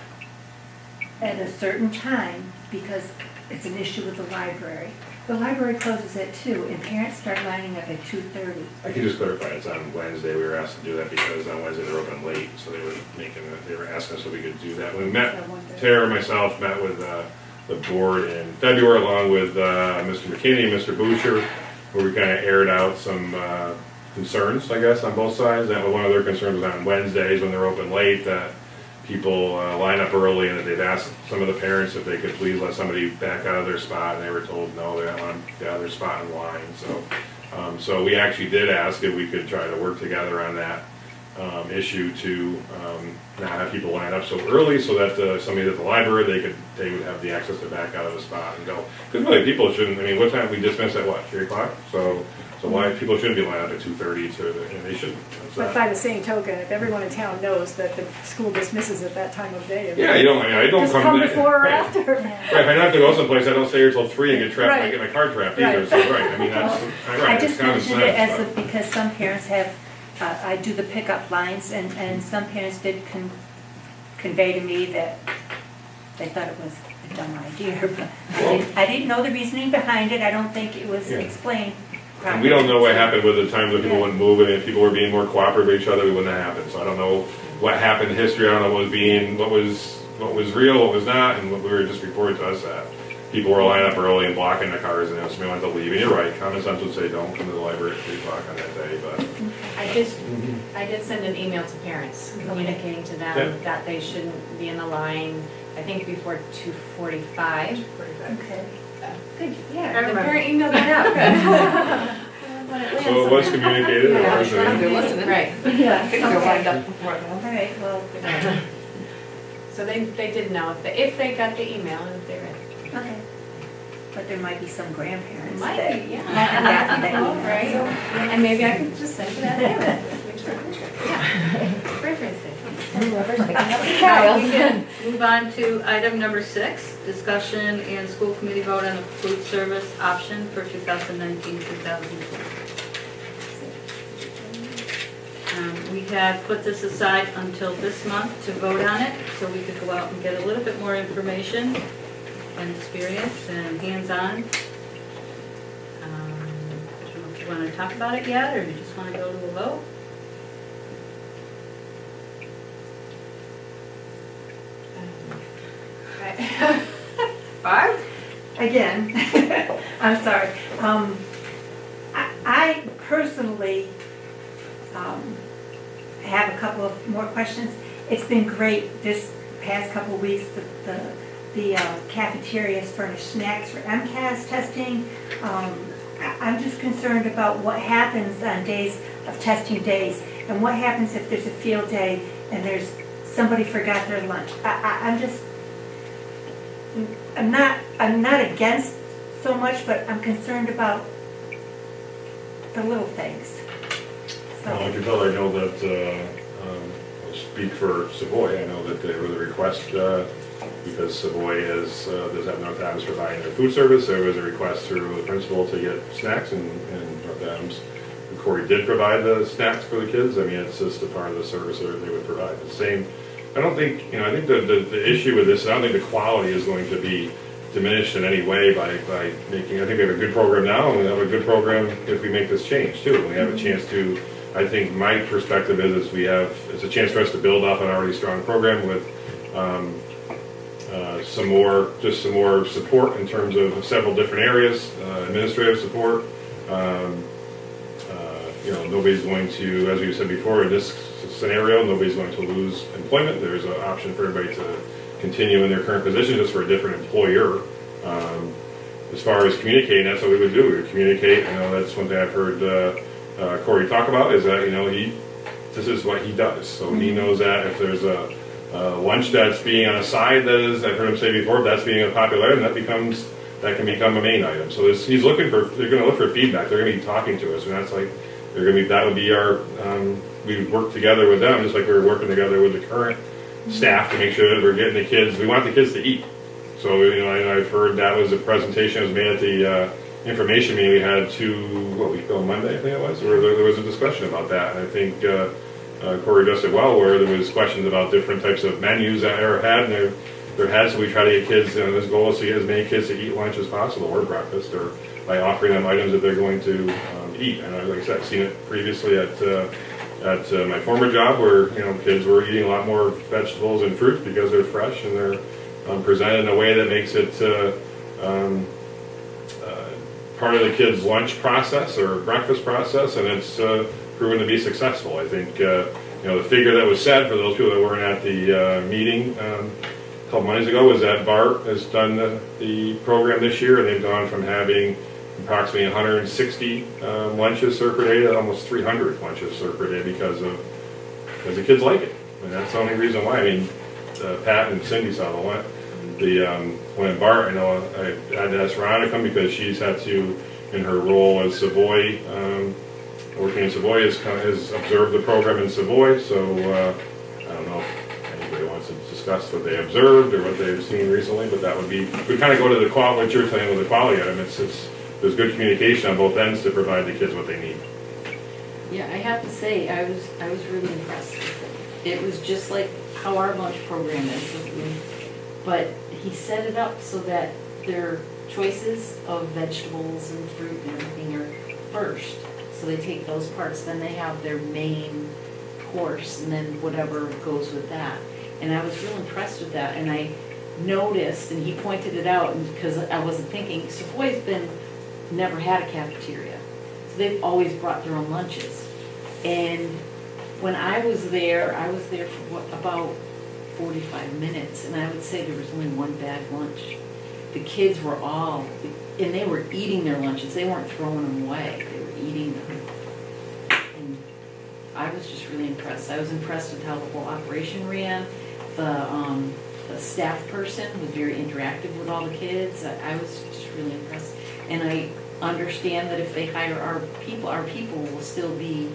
at a certain time because it's an issue with the library. The library closes at 2 and parents start lining up at 2:30. I can just clarify, it's on Wednesday, we were asked to do that because on Wednesday they're open late, so they were asking us if we could do that. When we met, Tara and myself met with the board in February along with Mr. McKinney and Mr. Boucher, where we kind of aired out some concerns, I guess, on both sides. That was one of their concerns was on Wednesdays when they're open late, that people line up early, and that they've asked some of the parents if they could please let somebody back out of their spot, and they were told no, they don't want to get out of their spot in line. So we actually did ask if we could try to work together on that issue to not have people line up so early, so that somebody at the library they would have the access to back out of the spot and go. Because really, people shouldn't. I mean, what time we dismiss at what 3 o'clock? So why people shouldn't be lined up at 2:30 and they shouldn't. But by the same token, if everyone in town knows that the school dismisses at that time of day. Yeah, you don't. I don't just come before or right. after. Right. If I don't have to go someplace, I don't stay here till 3 and get trapped. Right. I get my car trapped Right. either. So right. I mean that's right. I It's just common mentioned it sense, as but- because some parents have, I do the pickup lines, and some parents did convey to me that they thought it was a dumb idea, but I didn't know the reasoning behind it. I don't think it was explained properly. And we don't know what happened with the times when people wouldn't move, and if people were being more cooperative with each other, it wouldn't have happened. So I don't know what happened in history. I don't know what was real, what was not, and what we were just reported to us that people were lining up early and blocking the cars, and somebody wanted to leave. And you're right, common sense would say don't come to the library at 3 o'clock on that day, but. I did send an email to parents communicating to them Okay. that they shouldn't be in the line, I think before 2:45. Okay. Good, I yeah, the remember. parent emailed that out. So it was communicated. Yeah, or something. they're listening. Right. Yeah, They're lined okay. up before then. All right, well, So they did know if they got the email and if they read it. okay. But there might be some grandparents Might that. be, yeah. that Oh, right. And maybe I could just send to that parent. Make sure. Yeah. Grandparents Day. Whoever's picking up the Now child. we can move on to item number 6, discussion and school committee vote on the food service option for 2019-2020. We had put this aside until this month to vote on it, so we could go out and get a little bit more information and experience and hands-on. I don't know if you want to talk about it yet, or you just want to go to a vote? Barb? Again, I'm sorry. I personally have a couple of more questions. It's been great this past couple of weeks. The cafeteria has furnished snacks for MCAS testing. I'm just concerned about what happens on days of testing days, and what happens if there's a field day and there's somebody forgot their lunch. I'm not against so much, but I'm concerned about the little things. Well, I can tell, I know that, I'll speak for Savoy, I know that there was a request, because Savoy does have North Adams providing their food service, there was a request through the principal to get snacks, and North Adams, Corey did provide the snacks for the kids. I mean, it's just a part of the service that they would provide. The same, I don't think, I think the issue with this, I don't think the quality is going to be diminished in any way by making, I think we have a good program now, and we have a good program if we make this change too. We have a chance to, I think my perspective is it's a chance for us to build off an already strong program with some more support in terms of several different areas, administrative support. Nobody's going to, as we said before, in this scenario, nobody's going to lose employment. There's an option for everybody to continue in their current position just for a different employer. As far as communicating, that's what we would do. We would communicate. I know that's one thing I've heard Corey talk about is that, this is what he does. So he knows that if there's a lunch that's being on a side that is, I've heard him say before, if that's being a popular item, that can become a main item. So they're going to look for feedback. They're going to be talking to us, and that's like, that would be our, we would work together with them, just like we were working together with the current staff to make sure that we're getting the kids, we want the kids to eat. So, I've heard that was a presentation that was made at the information meeting we had on Monday, I think it was, where there was a discussion about that. And I think Corey addressed it well, where there was questions about different types of menus that are had, and there has, so we try to get kids, this goal is to get as many kids to eat lunch as possible, or breakfast, or by offering them items that they're going to eat. And like I said, I've seen it previously at my former job where kids were eating a lot more vegetables and fruits because they're fresh and they're presented in a way that makes it part of the kids' lunch process or breakfast process, and it's proven to be successful. I think the figure that was said for those people that weren't at the meeting a couple Mondays ago was that BART has done the program this year, and they've gone from having approximately 160 lunches served per day to almost 300 lunches served per day because the kids like it. And that's the only reason why. I mean, Pat and Cindy saw the one. When at BART, I know I had to ask Ron to come because she's had to, in her role as Savoy, working in Savoy, has observed the program in Savoy. So I don't know if anybody wants to discuss what they observed or what they've seen recently, but that would kind of go to the quality, what you're saying with the quality item. There's good communication on both ends to provide the kids what they need. Yeah, I have to say, I was really impressed with it. It was just like how our lunch program is. But he set it up so that their choices of vegetables and fruit and everything are first. So they take those parts, then they have their main course, and then whatever goes with that. And I was real impressed with that. And I noticed, and he pointed it out, because I wasn't thinking, Savoy's never had a cafeteria. So they've always brought their own lunches. And when I was there for about 45 minutes, and I would say there was only one bad lunch. The kids were and they were eating their lunches. They weren't throwing them away. They were eating them. And I was just really impressed. I was impressed with how the whole operation ran. The staff person was very interactive with all the kids. I was just really impressed. And I understand that if they hire our people will still be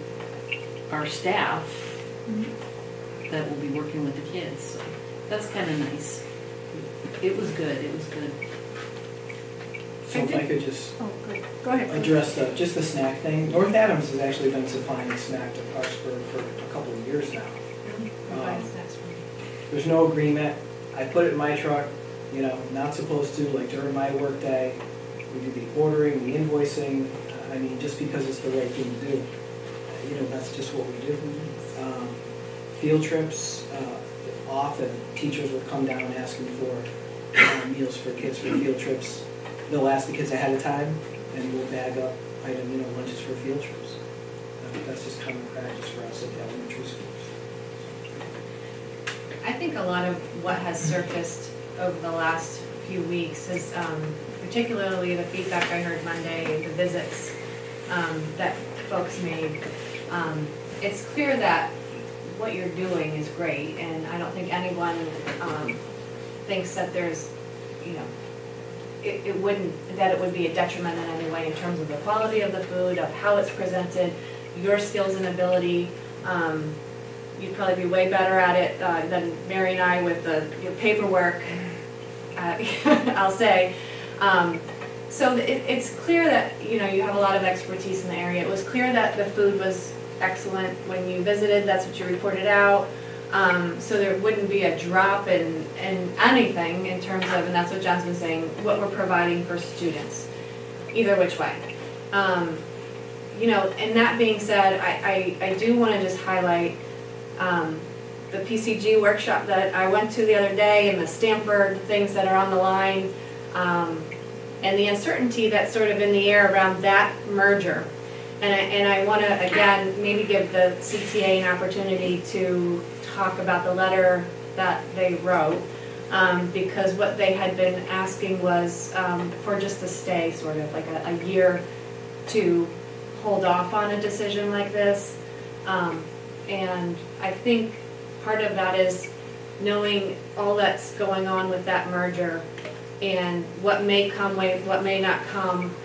our staff. That will be working with the kids. So that's kind of nice. It was good. It was good. So if I could just Go ahead. address just the snack thing. North Adams has actually been supplying a snack to Clarksburg for a couple of years now. There's no agreement. I put it in my truck, not supposed to, like during my work day. We do the ordering, the invoicing. I mean, just because it's the right thing to do. That's just what we do. Field trips, often teachers will come down asking for meals for kids for field trips. They'll ask the kids ahead of time, and we'll bag up lunches for field trips. That's just common practice for us at the elementary schools. I think a lot of what has surfaced over the last few weeks is particularly the feedback I heard Monday, the visits that folks made. It's clear that what you're doing is great, and I don't think anyone thinks that there's, it would be a detriment in any way in terms of the quality of the food, of how it's presented, your skills and ability. You'd probably be way better at it than Mary and I with your paperwork, I'll say. So it's clear that, you have a lot of expertise in the area. It was clear that the food was excellent when you visited. That's what you reported out. So there wouldn't be a drop in anything in terms of, and that's what John's been saying, what we're providing for students, either which way. And that being said, I do want to just highlight the PCG workshop that I went to the other day, and the Stanford things that are on the line, and the uncertainty that's sort of in the air around that merger. And I want to, again, maybe give the CTA an opportunity to talk about the letter that they wrote, because what they had been asking was for just a stay, sort of like a year to hold off on a decision like this. And I think part of that is knowing all that's going on with that merger and what may come, what may not come.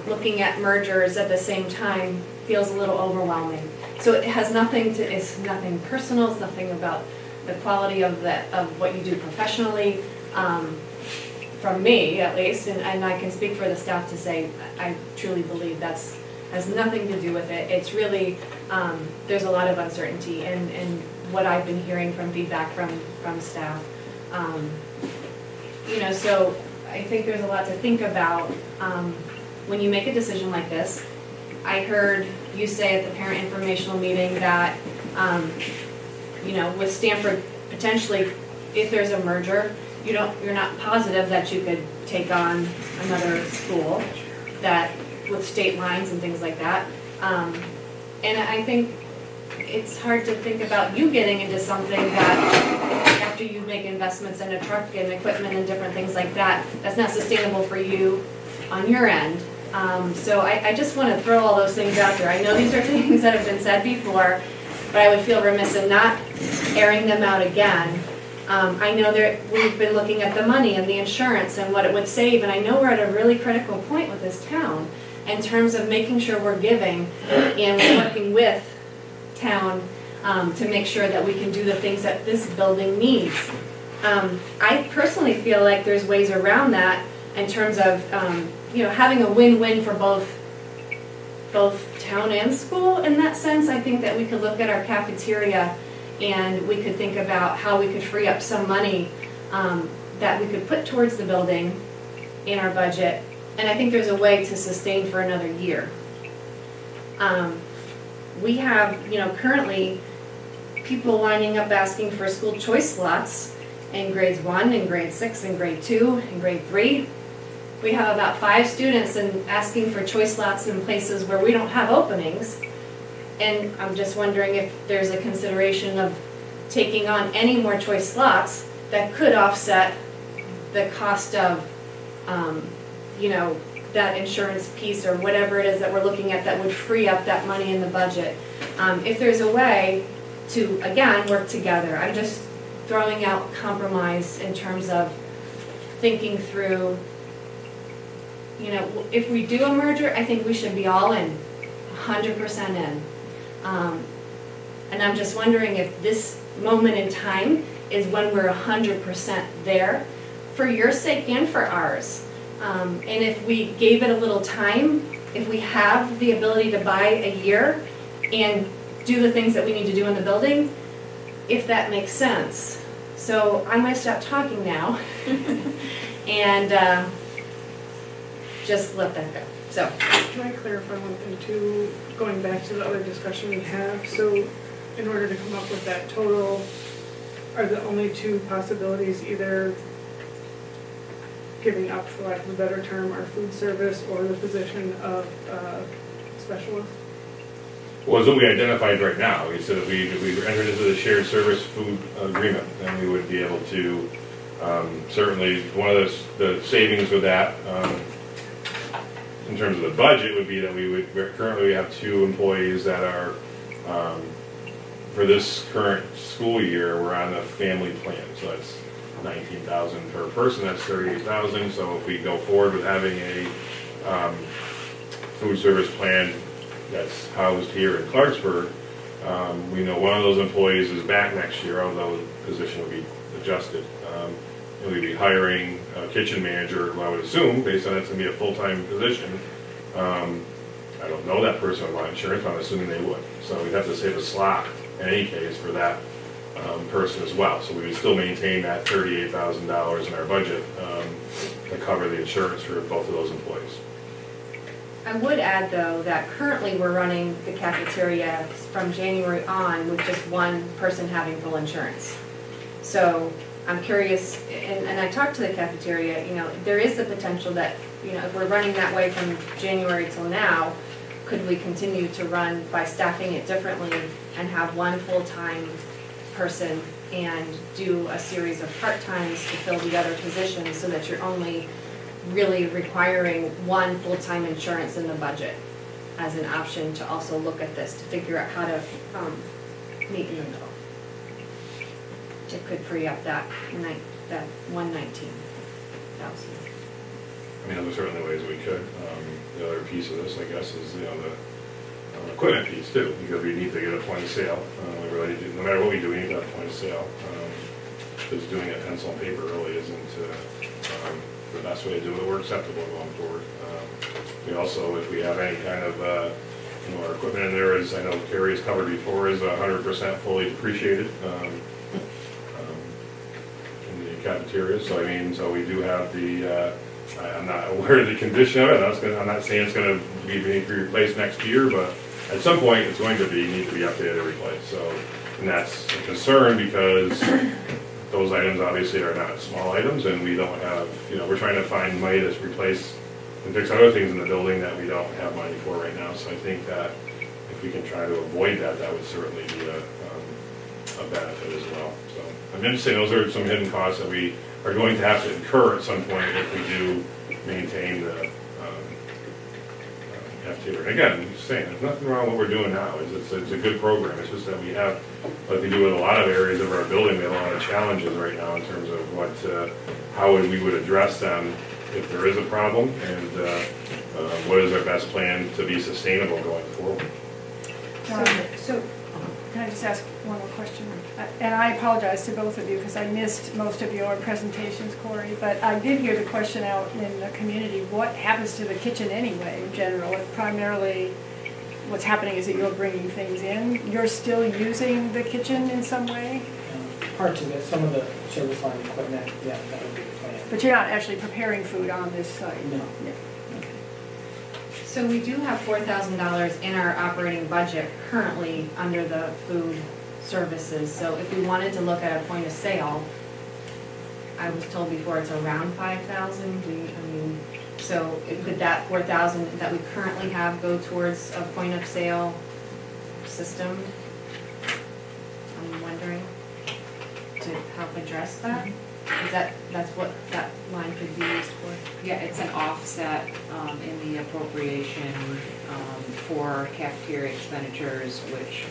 Looking at mergers at the same time feels a little overwhelming. So it has it's nothing personal, it's nothing about the quality of what you do professionally, from me at least, and I can speak for the staff to say I truly believe that's has nothing to do with it. It's really, there's a lot of uncertainty and what I've been hearing from feedback from staff. So I think there's a lot to think about. when you make a decision like this, I heard you say at the parent informational meeting that, you know, with Stanford, potentially, if there's a merger, you're not positive that you could take on another school that, with state lines and things like that. And I think it's hard to think about you getting into something that, after you make investments in a truck and equipment and different things like that, that's not sustainable for you on your end. So I just want to throw all those things out there. I know these are things that have been said before, but I would feel remiss in not airing them out again. I know we've been looking at the money and the insurance and what it would save, and I know we're at a really critical point with this town in terms of making sure we're giving and we're working with town to make sure that we can do the things that this building needs. I personally feel like there's ways around that in terms of you know, having a win-win for both town and school. In that sense, I think that we could look at our cafeteria and we could think about how we could free up some money that we could put towards the building in our budget. And I think there's a way to sustain for another year. We have, you know, currently people lining up asking for school choice slots in grades 1 and grade 6 and grade 2 and grade 3. We have about 5 students asking for choice slots in places where we don't have openings. And I'm just wondering if there's a consideration of taking on any more choice slots that could offset the cost of, you know, that insurance piece or whatever it is that we're looking at that would free up that money in the budget. If there's a way to, again, work together. I'm just throwing out compromise in terms of thinking through, you know, if we do a merger, I think we should be all in, 100% in. And I'm just wondering if this moment in time is when we're 100% there, for your sake and for ours. And if we gave it a little time, if we have the ability to buy a year and do the things that we need to do in the building, if that makes sense. So I'm going to stop talking now and just let that go. So, can I clarify one thing too, going back to the other discussion we have? So in order to come up with that total, are the only 2 possibilities either giving up, for lack of a better term, our food service or the position of specialist? Well, as what we identified right now, we said if we entered into the shared service food agreement, then we would be able to, certainly, one of the savings with that, in terms of the budget, would be that currently we have 2 employees that are, for this current school year, we're on a family plan, so that's $19,000 per person, that's $38,000. So if we go forward with having a food service plan that's housed here in Clarksburg, we know one of those employees is back next year, although the position will be adjusted. And we'd be hiring a kitchen manager, who I would assume, based on it's going to be a full-time position. I don't know that person would want insurance, but I'm assuming they would. So we'd have to save a slot in any case for that person as well. So we would still maintain that $38,000 in our budget to cover the insurance for both of those employees. I would add, though, that currently we're running the cafeteria from January on with just 1 person having full insurance. So I'm curious, and I talked to the cafeteria, you know, there is the potential that, you know, if we're running that way from January till now, could we continue to run by staffing it differently and have 1 full-time person and do a series of part-times to fill the other positions so that you're only really requiring 1 full-time insurance in the budget as an option to also look at this, to figure out how to meet in the middle. It could free up that $119,000. I mean, there's certainly ways we could. The other piece of this, I guess, is, you know, the equipment piece too, because we need to get a point of sale. We really do, no matter what we do, we need to have a point of sale. Because doing it pencil and paper really isn't the best way to do it or acceptable going forward. We also, if we have any kind of, you know, our equipment in there, is, I know Carrie has covered before, is 100% fully depreciated in the cafeteria. So I mean, so we do have the I'm not aware of the condition of it. I'm not saying it's gonna be replaced next year, but at some point, it's going to need to be updated or replaced. So, and that's a concern because those items obviously are not small items, and we don't have, we're trying to find money to replace and fix other things in the building that we don't have money for right now. So I think that if we can try to avoid that, that would certainly be a benefit as well. So I'm just saying those are some hidden costs that we are going to have to incur at some point if we do maintain the cafeteria. And again, I'm just saying, there's nothing wrong with what we're doing now. It's a good program. It's just that we have, like we do in a lot of areas of our building, we have a lot of challenges right now in terms of how we would address them if there is a problem, and what is our best plan to be sustainable going forward. So, can I just ask one more question? And I apologize to both of you because I missed most of your presentations, Corey, but I did hear the question out in the community, what happens to the kitchen anyway in general? It's primarily what's happening is that you're bringing things in. You're still using the kitchen in some way? Parts of it, some of the service line equipment, yeah, that would be the plan. But you're not actually preparing food on this site? No. Yeah. So we do have $4,000 in our operating budget currently under the food services. So if we wanted to look at a point of sale, I was told before it's around 5,000. So could that 4,000 that we currently have go towards a point of sale system? I'm wondering to help address that. That's what that line could be used for? Yeah, it's an offset in the appropriation for cafeteria expenditures, which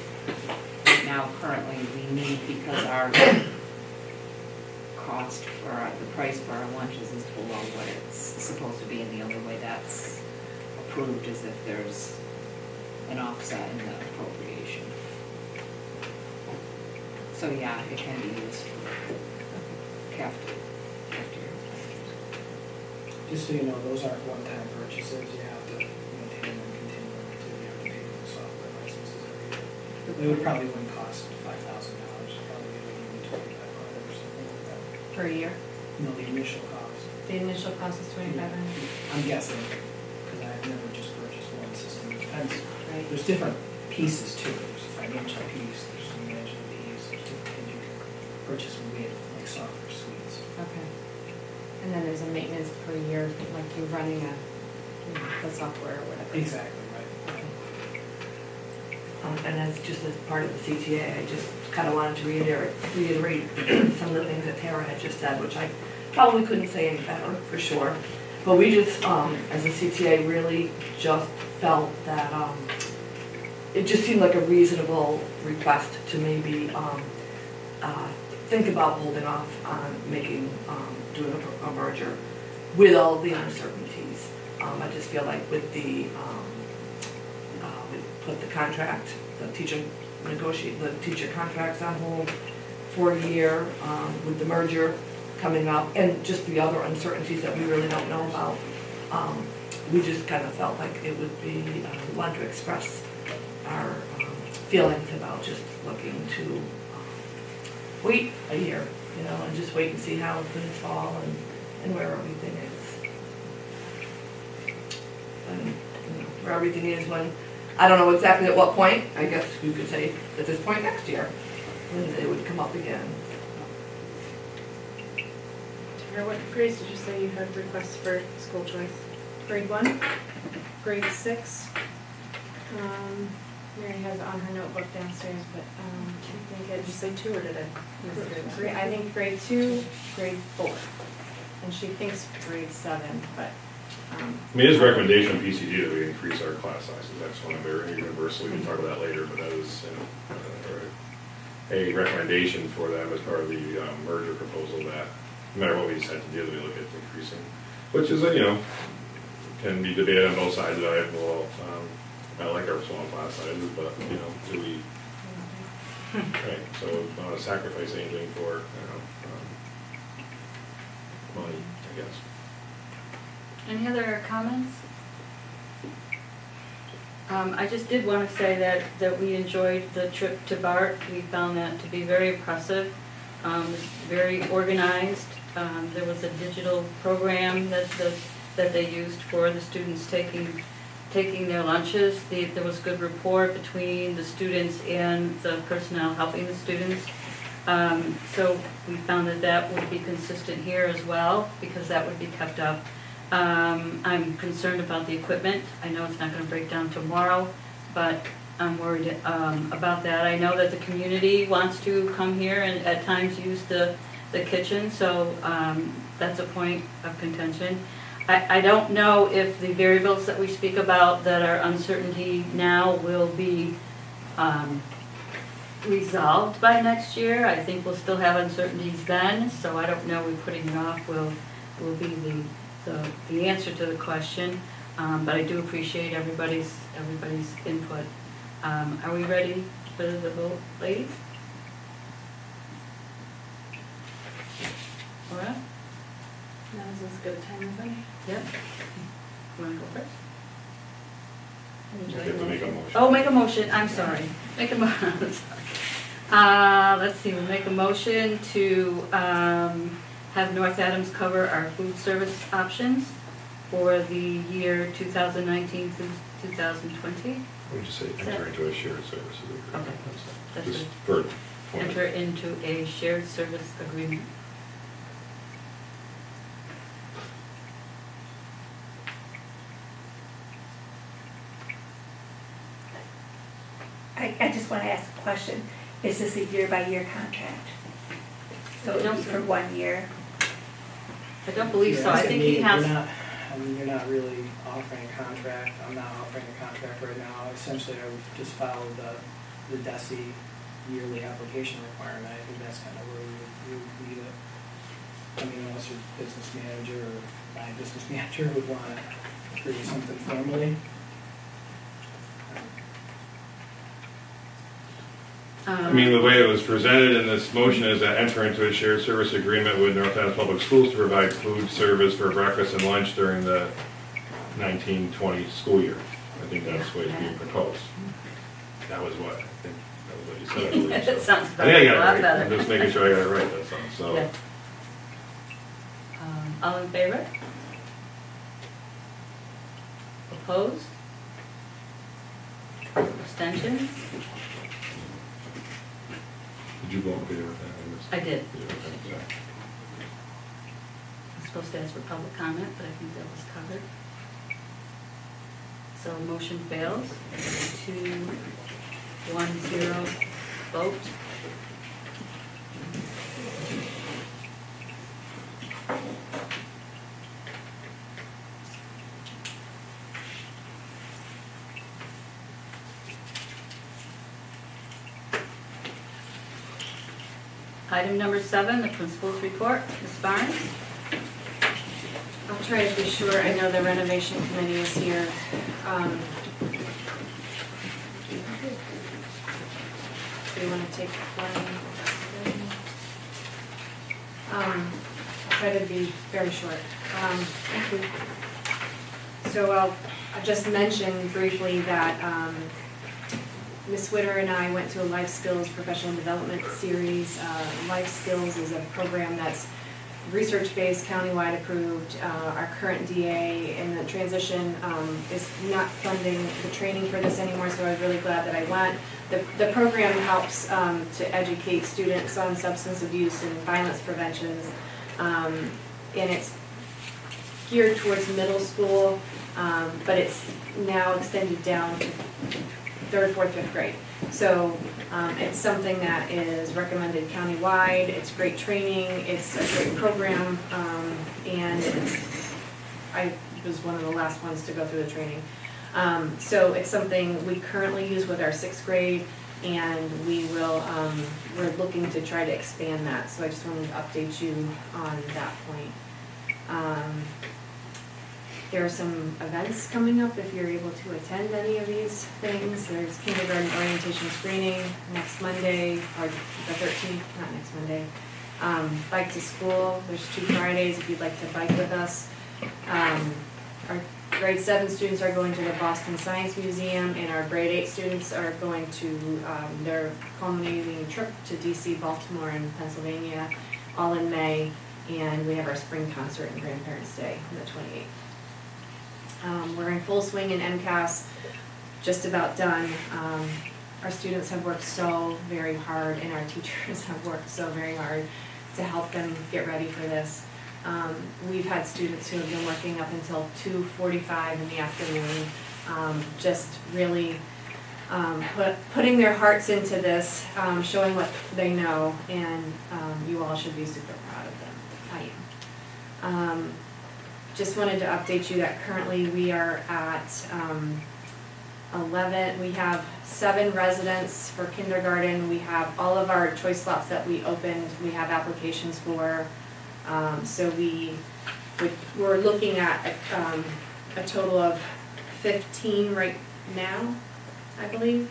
right now currently we need because our cost for the price for our lunches is below what it's supposed to be, and the only way that's approved is if there's an offset in the appropriation. So yeah, it can be used for cafeteria. Just so you know, those aren't one-time purchases. You have to maintain them continually until you have to pay for the software licenses every year. They would probably wouldn't cost $5,000. Probably maybe $2,500 or something like that. Per year? No, the initial cost. The initial cost is $2,500? I'm guessing, because I've never just purchased one system. It depends. Right. There's different pieces too. There's a financial piece, there's a management piece, there's different things you can purchase with, like software suites. Okay. And then there's a maintenance per year, like you're running the software or whatever. Exactly, right. Okay. And as just as part of the CTA, I just kind of wanted to reiterate some of the things that Tara had just said, which I probably couldn't say any better, for sure. But we just, as a CTA, really just felt that it just seemed like a reasonable request to maybe think about holding off on doing a merger with all the uncertainties. I just feel like with we put the contract, the teacher contracts on hold for a year, with the merger coming up and just the other uncertainties that we really don't know about. We just kind of felt like it would be, we wanted to express our feelings about just looking to wait a year, and just wait and see how things fall and where everything is. And where everything is when, I don't know exactly at what point, I guess you could say at this point next year, when they would come up again. Tara, what grades did you say you had requests for school choice? Grade 1, grade 6. Mary has it on her notebook downstairs, but I think Did you say 2 or did I? I think grade 2, grade 4. And she thinks grade 7, but. His recommendation on PCG that we increase our class sizes. That's one of their universal. We can talk about that later, but that was a recommendation for them as part of the merger proposal that no matter what we decide to do, we look at increasing, which is can be debated on both sides of it. Well, I like our small class sizes, but do we? Right. So we don't want to sacrifice anything for money, I guess. Any other comments? I just did want to say that we enjoyed the trip to BART. We found that to be very impressive, very organized. There was a digital program that they used for the students taking their lunches. There was good rapport between the students and the personnel helping the students. So we found that would be consistent here as well, because that would be kept up. I'm concerned about the equipment. I know it's not going to break down tomorrow, but I'm worried about that. I know that the community wants to come here and at times use the kitchen, so that's a point of contention. I don't know if the variables that we speak about that are uncertainty now will be resolved by next year. I think we'll still have uncertainties then, so I don't know if putting it off will be the answer to the question. But I do appreciate everybody's input. Are we ready for the vote, ladies? Laura? Now is as good a time as any. Yep. You want to go first? You have to make a motion. Oh, make a motion, I'm sorry. Make a motion. Let's see, we'll make a motion to have North Adams cover our food service options for the year 2019 through 2020. We just say enter into a shared services agreement. Okay. That's Just good. for Enter into a shared service agreement. I just want to ask a question. Is this a year-by-year contract? So it'll be for 1 year? I don't believe so. Yeah, I think he has. You're not really offering a contract. I'm not offering a contract right now. Essentially, I would just follow the DESI yearly application requirement. I think that's kind of where we would leave it. I mean, unless your business manager or my business manager would want to create something formally. I mean, the way it was presented in this motion is that enter into a shared service agreement with North Adams Public Schools to provide food service for breakfast and lunch during the 1920 school year. I think that's what is being proposed. That was what, I think, that was what you said, I believe. That So. sounds I better. think I A got lot it right. better. I'm just making sure I got it right, that's all, so. Yeah. All in favor? Opposed? Abstentions? Did you vote in favor of that? I did. Yeah, okay, sorry. I'm supposed to ask for public comment, but I think that was covered. So motion fails. 2-1-0 vote. Item number 7, the principal's report. Ms. Barnes? I'll try to be short. I know the renovation committee is here. Do you want to take one? I'll try to be very short. Thank you. So I'll just mention briefly that Ms. Witter and I went to a Life Skills Professional Development Series. Life Skills is a program that's research-based, countywide approved. Our current DA in the transition is not funding the training for this anymore, so I was really glad that I went. The program helps to educate students on substance abuse and violence prevention, and it's geared towards middle school, but it's now extended down to 3rd, 4th, 5th grade. So it's something that is recommended countywide. It's great training. It's a great program, and I was one of the last ones to go through the training. So it's something we currently use with our 6th grade, and we're looking to try to expand that. So I just wanted to update you on that point. There are some events coming up if you're able to attend any of these things. There's kindergarten orientation screening next Monday, or the 13th, not next Monday. Bike to school, there's 2 Fridays if you'd like to bike with us. Our grade 7 students are going to the Boston Science Museum, and our grade 8 students are going to their culminating trip to DC, Baltimore, and Pennsylvania, all in May. and we have our spring concert and Grandparents' Day on the 28th. We're in full swing in MCAS, just about done. Our students have worked so very hard, and our teachers have worked so very hard to help them get ready for this. We've had students who have been working up until 2:45 in the afternoon, just really putting their hearts into this, showing what they know, and you all should be super proud of them. I am. Just wanted to update you that currently we are at 11, we have 7 residents for kindergarten. We have all of our choice slots that we opened, we have applications for. So we're looking at a total of 15 right now, I believe.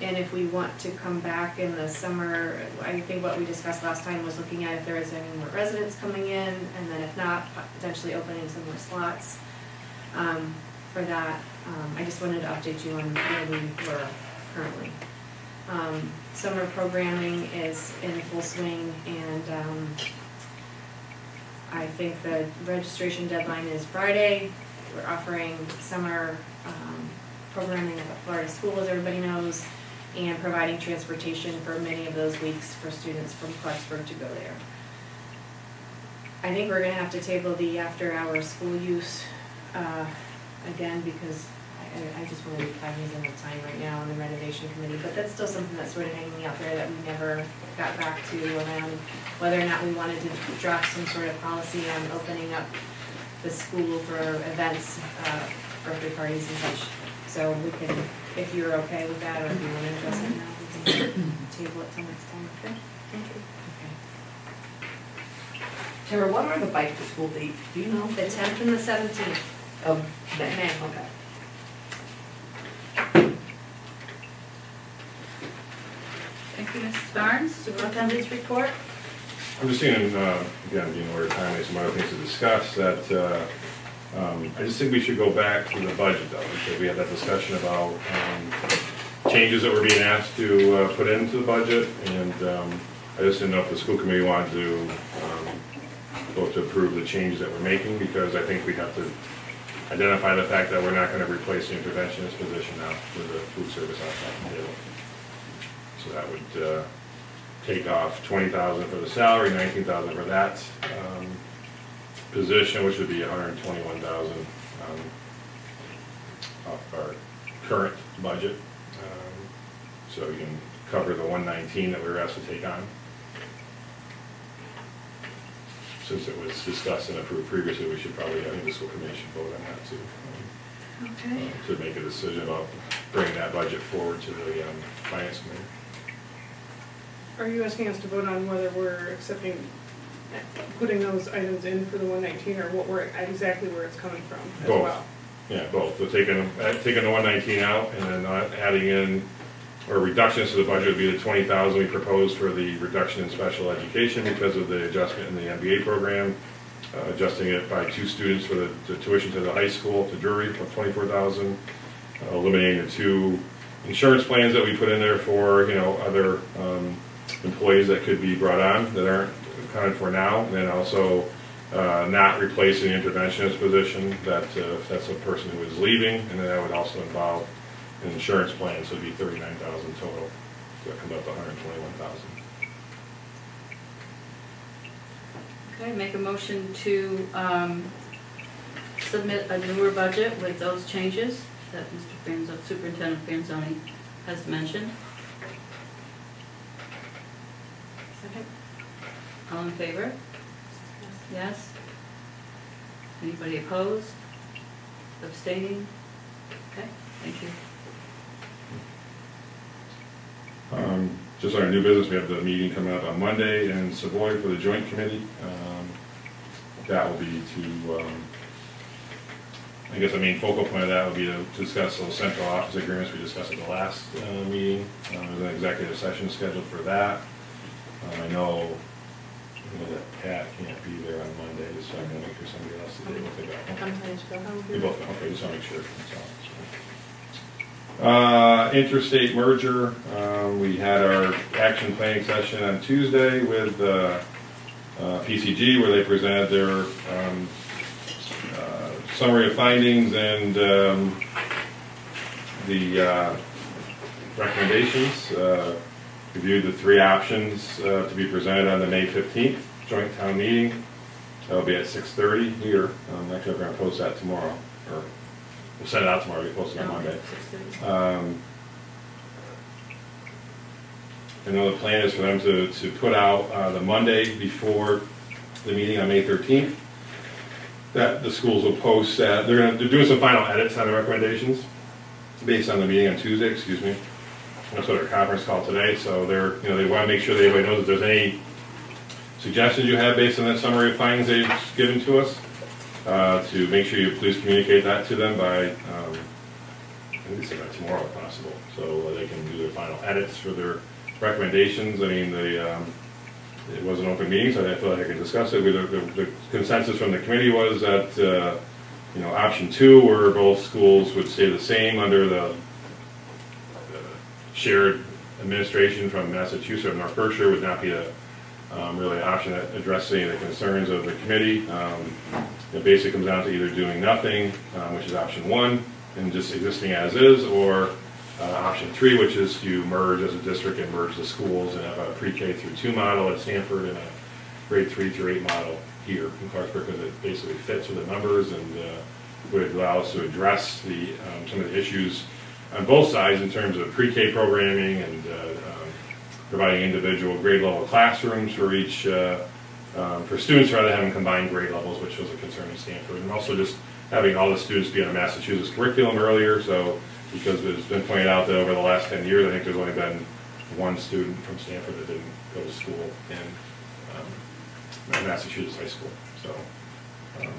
And if we want to come back in the summer, I think what we discussed last time was looking at if there is any more residents coming in, and then if not, potentially opening some more slots for that. I just wanted to update you on where we were currently. Summer programming is in full swing, and I think the registration deadline is Friday. We're offering summer programming at the Florida School, as everybody knows, and providing transportation for many of those weeks for students from Clarksburg to go there. I think we're going to have to table the after-hours school use again, because I just want to be cognizant of time right now on the renovation committee, but that's still something that's sort of hanging out there that we never got back to around whether or not we wanted to draft some sort of policy on opening up the school for events, birthday parties and such. So we can, if you're okay with that, or if you want to address it now, we can table it till next time, okay? Thank you. Okay. Tara, what are the bike to school dates? Do you know? The 10th and the 17th. Of May? May. Okay. Thank you, Mrs. Barnes. Superintendent's report. I'm just seeing, again, being order time, there's some other things to discuss, that I just think we should go back to the budget though, because we had that discussion about changes that were being asked to put into the budget, and I just didn't know if the school committee wanted to vote to approve the changes that we're making, because I think we have to identify the fact that we're not going to replace the interventionist position now with the food service outside the table. So that would take off $20,000 for the salary, $19,000 for that position, which would be $121,000 off our current budget. So you can cover the $119,000 that we were asked to take on. Since it was discussed and approved previously, we should probably, I think the school committee should vote on that too. Okay. To make a decision about bringing that budget forward to the finance committee. Are you asking us to vote on whether we're accepting, putting those items in for the 119, or what we're, exactly where it's coming from as Both. well? Yeah, both. We're taking the 119 out and then adding in, or reductions to the budget would be the $20,000 we proposed for the reduction in special education because of the adjustment in the MBA program, adjusting it by 2 students for the tuition to the high school to Drury of $24,000, eliminating the 2 insurance plans that we put in there for, you know, other employees that could be brought on that aren't accounted for now, and then also not replacing the interventionist position, that if that's a person who is leaving, and then that would also involve an insurance plan, so it'd be $39,000 total. So that comes up to $121,000. Okay, make a motion to submit a newer budget with those changes that Superintendent Franzoni has mentioned. Second? All in favor? Yes? Anybody opposed? Abstaining? Okay, thank you. Just on our new business, we have the meeting coming up on Monday in Savoy for the joint committee. That will be to, I guess the main focal point of that will be to discuss those central office agreements we discussed at the last meeting. There's an executive session scheduled for that. I know that Pat can't be there on Monday, so I'm going to make sure somebody else is able to go. I'm planning to go home. You both, okay, just want to make sure. Interstate merger, we had our action planning session on Tuesday with PCG, where they presented their summary of findings and the recommendations. Reviewed the 3 options to be presented on the May 15th joint town meeting. That'll be at 6:30 here. Actually, we're going to post that tomorrow, or we'll send it out tomorrow. We post it on Monday. I know the plan is for them to put out the Monday before the meeting on May 13th. That the schools will post that. They're doing some final edits on the recommendations based on the meeting on Tuesday. Excuse me. That's what our conference called today. So they want to make sure that everybody knows if there's any suggestions you have based on that summary of findings they've given to us. To make sure you please communicate that to them by, I think they said by tomorrow if possible, so they can do their final edits for their recommendations. I mean, it was an open meeting, so I feel like I can discuss it. The consensus from the committee was that option 2, where both schools would stay the same under the shared administration from Massachusetts or North Berkshire, would not be really an option that addresses any of the concerns of the committee. It basically comes down to either doing nothing, which is option 1, and just existing as is, or option 3, which is you merge as a district and merge the schools and have a pre-K through 2 model at Stanford and a grade 3 through 8 model here in Clarksburg, because it basically fits with the numbers and would allow us to address some of the issues on both sides in terms of pre-K programming and providing individual grade level classrooms for each for students rather than having combined grade levels, which was a concern in Stanford, and also just having all the students be on a Massachusetts curriculum earlier. So because it's been pointed out that over the last 10 years, I think there's only been 1 student from Stanford that didn't go to school in Massachusetts high school. So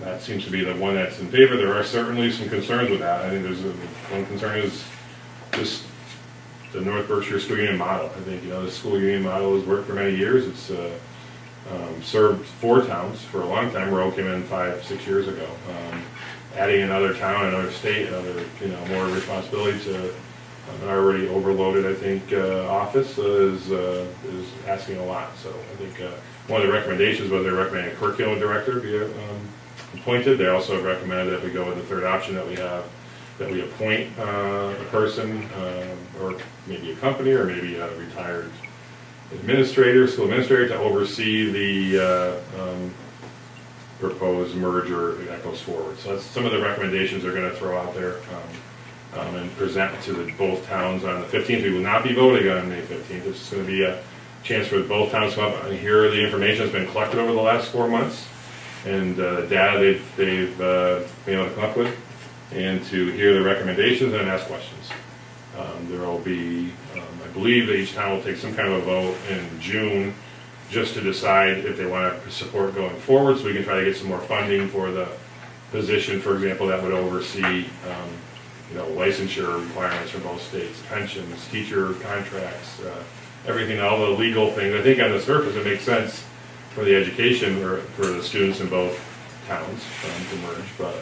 that seems to be the one that's in favor. There are certainly some concerns with that. I think there's one concern is just the North Berkshire School Union model. I think the school union model has worked for many years. It's served 4 towns for a long time. Roe came in 5-6 years ago. Adding another town, another state, another more responsibility to an already overloaded, I think, office is asking a lot. So I think one of the recommendations was they recommended a curriculum director be appointed. They also recommended that we go with the 3rd option that we have, that we appoint a person or maybe a company or maybe a retired administrator, school administrator, to oversee the proposed merger that goes forward. So that's some of the recommendations they're going to throw out there and present to both towns on the 15th. We will not be voting on May 15th. It's just going to be a chance for both towns to come up and hear the information that's been collected over the last 4 months and data they've been able to come up with, and to hear the recommendations and ask questions. There will be, I believe that each town will take some kind of a vote in June just to decide if they want to support going forward, so we can try to get some more funding for the position, for example, that would oversee licensure requirements from both states, pensions, teacher contracts, everything, all the legal things. I think on the surface it makes sense for the education or for the students in both towns to merge, but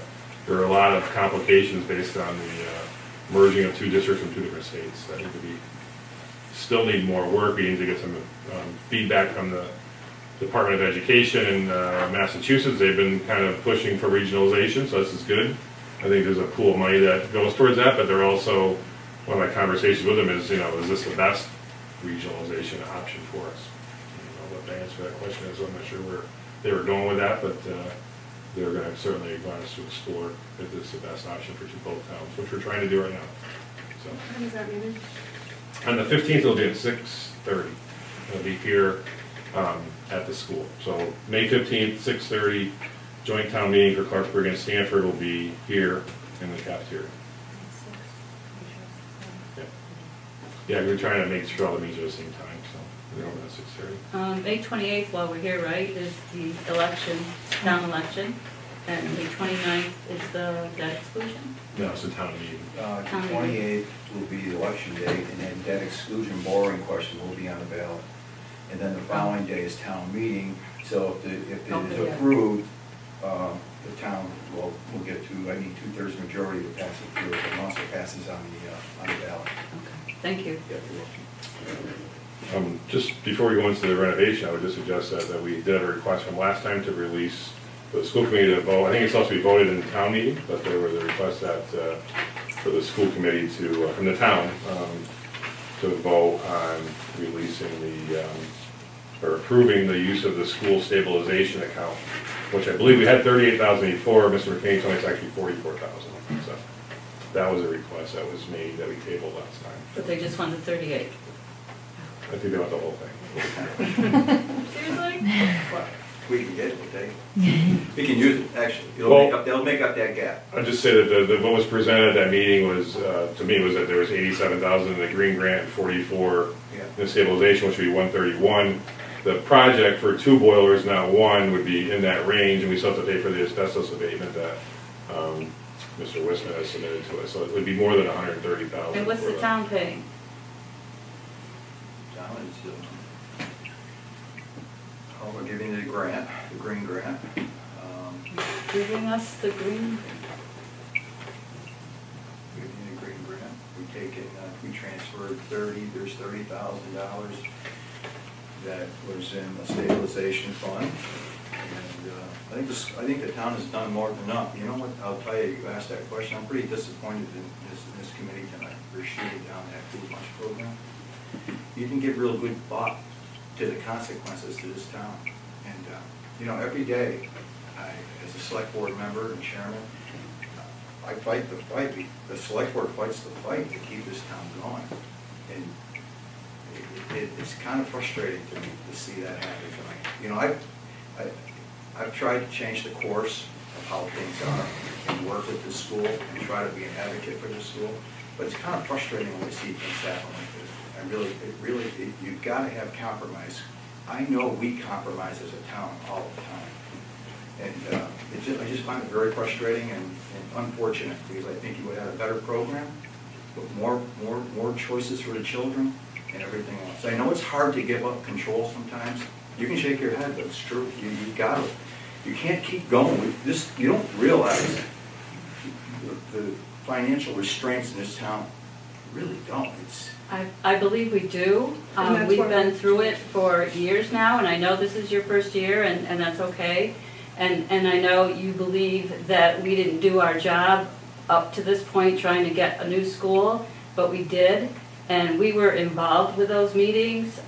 there are a lot of complications based on the merging of 2 districts from 2 different states that need to be, still need more work. We need to get some feedback from the Department of Education in Massachusetts. They've been kind of pushing for regionalization, so this is good. I think there's a pool of money that goes towards that, but they're also, one of my conversations with them is, is this the best regionalization option for us? I don't know what the answer to that question is. I'm not sure where they were going with that, but they're going to certainly want us to explore if this is the best option for both towns, which we're trying to do right now. So, When does that mean? on the 15th, it'll be at 6:30. It'll be here at the school. So May 15th, 6:30, joint town meeting for Clarksburg and Stanford will be here in the cafeteria. Yeah, we're trying to make sure all the meetings are at the same time, so we're over at 6:30. May 28th, while we're here, right, is the election, town election, and May 29th is the debt exclusion? No, it's a town meeting. Town The meeting. 28th will be the election date, and then debt exclusion borrowing question will be on the ballot. And then the following day is town meeting, so if it Okay, is yeah. approved, the town will get to, I need 2/3 majority to pass it through, and also passes on the ballot. Okay, thank you. Yeah, you're welcome. Just before we go into the renovation, I would just suggest that we did have a request from last time to release the school committee to vote. I think it's supposed to be voted in the town meeting, but there was a request that, for the school committee to, from the town, to vote on releasing or approving the use of the school stabilization account, which I believe we had 38,000 before. Mr. McCain told me it's actually 44,000. So that was a request that was made that we tabled last time. But they just wanted 38. I think they want the whole thing. Seriously? We can get it, we can use it, actually. They'll make up that gap. I'll just say that what was presented at that meeting was, to me, was that there was 87,000 in the green grant and 44 in the stabilization, which would be 131. The project for 2 boilers, not 1, would be in that range, and we still have to pay for the asbestos abatement that Mr. Wisman has submitted to us. So it would be more than 130,000. And what's the town paying? We're giving you the grant, the green grant. Giving us the green? Giving you the green grant. We transferred there's $30,000 that was in a stabilization fund. And I think the town has done more than enough. You know what, I'll tell you, you asked that question, I'm pretty disappointed in this committee tonight for shooting down that food lunch program. You didn't give real good thought to the consequences to this town. And, every day, as a select board member and chairman, I fight the fight. The select board fights the fight to keep this town going. And it's kind of frustrating to me to see that happen tonight. I've tried to change the course of how things are and work with the school and try to be an advocate for the school, but it's kind of frustrating when we see things happen like this. You've got to have compromise. I know we compromise as a town all the time. And I just find it very frustrating and unfortunate, because I think you would have a better program with more choices for the children and everything else. I know it's hard to give up control sometimes. You can shake your head, but it's true. You've got to. You can't keep going with this. You don't realize the financial restraints in this town. You really don't. I believe we do. We've been through it for years now, and I know this is your first year, and that's okay. And I know you believe that we didn't do our job up to this point trying to get a new school, but we did, and we were involved with those meetings.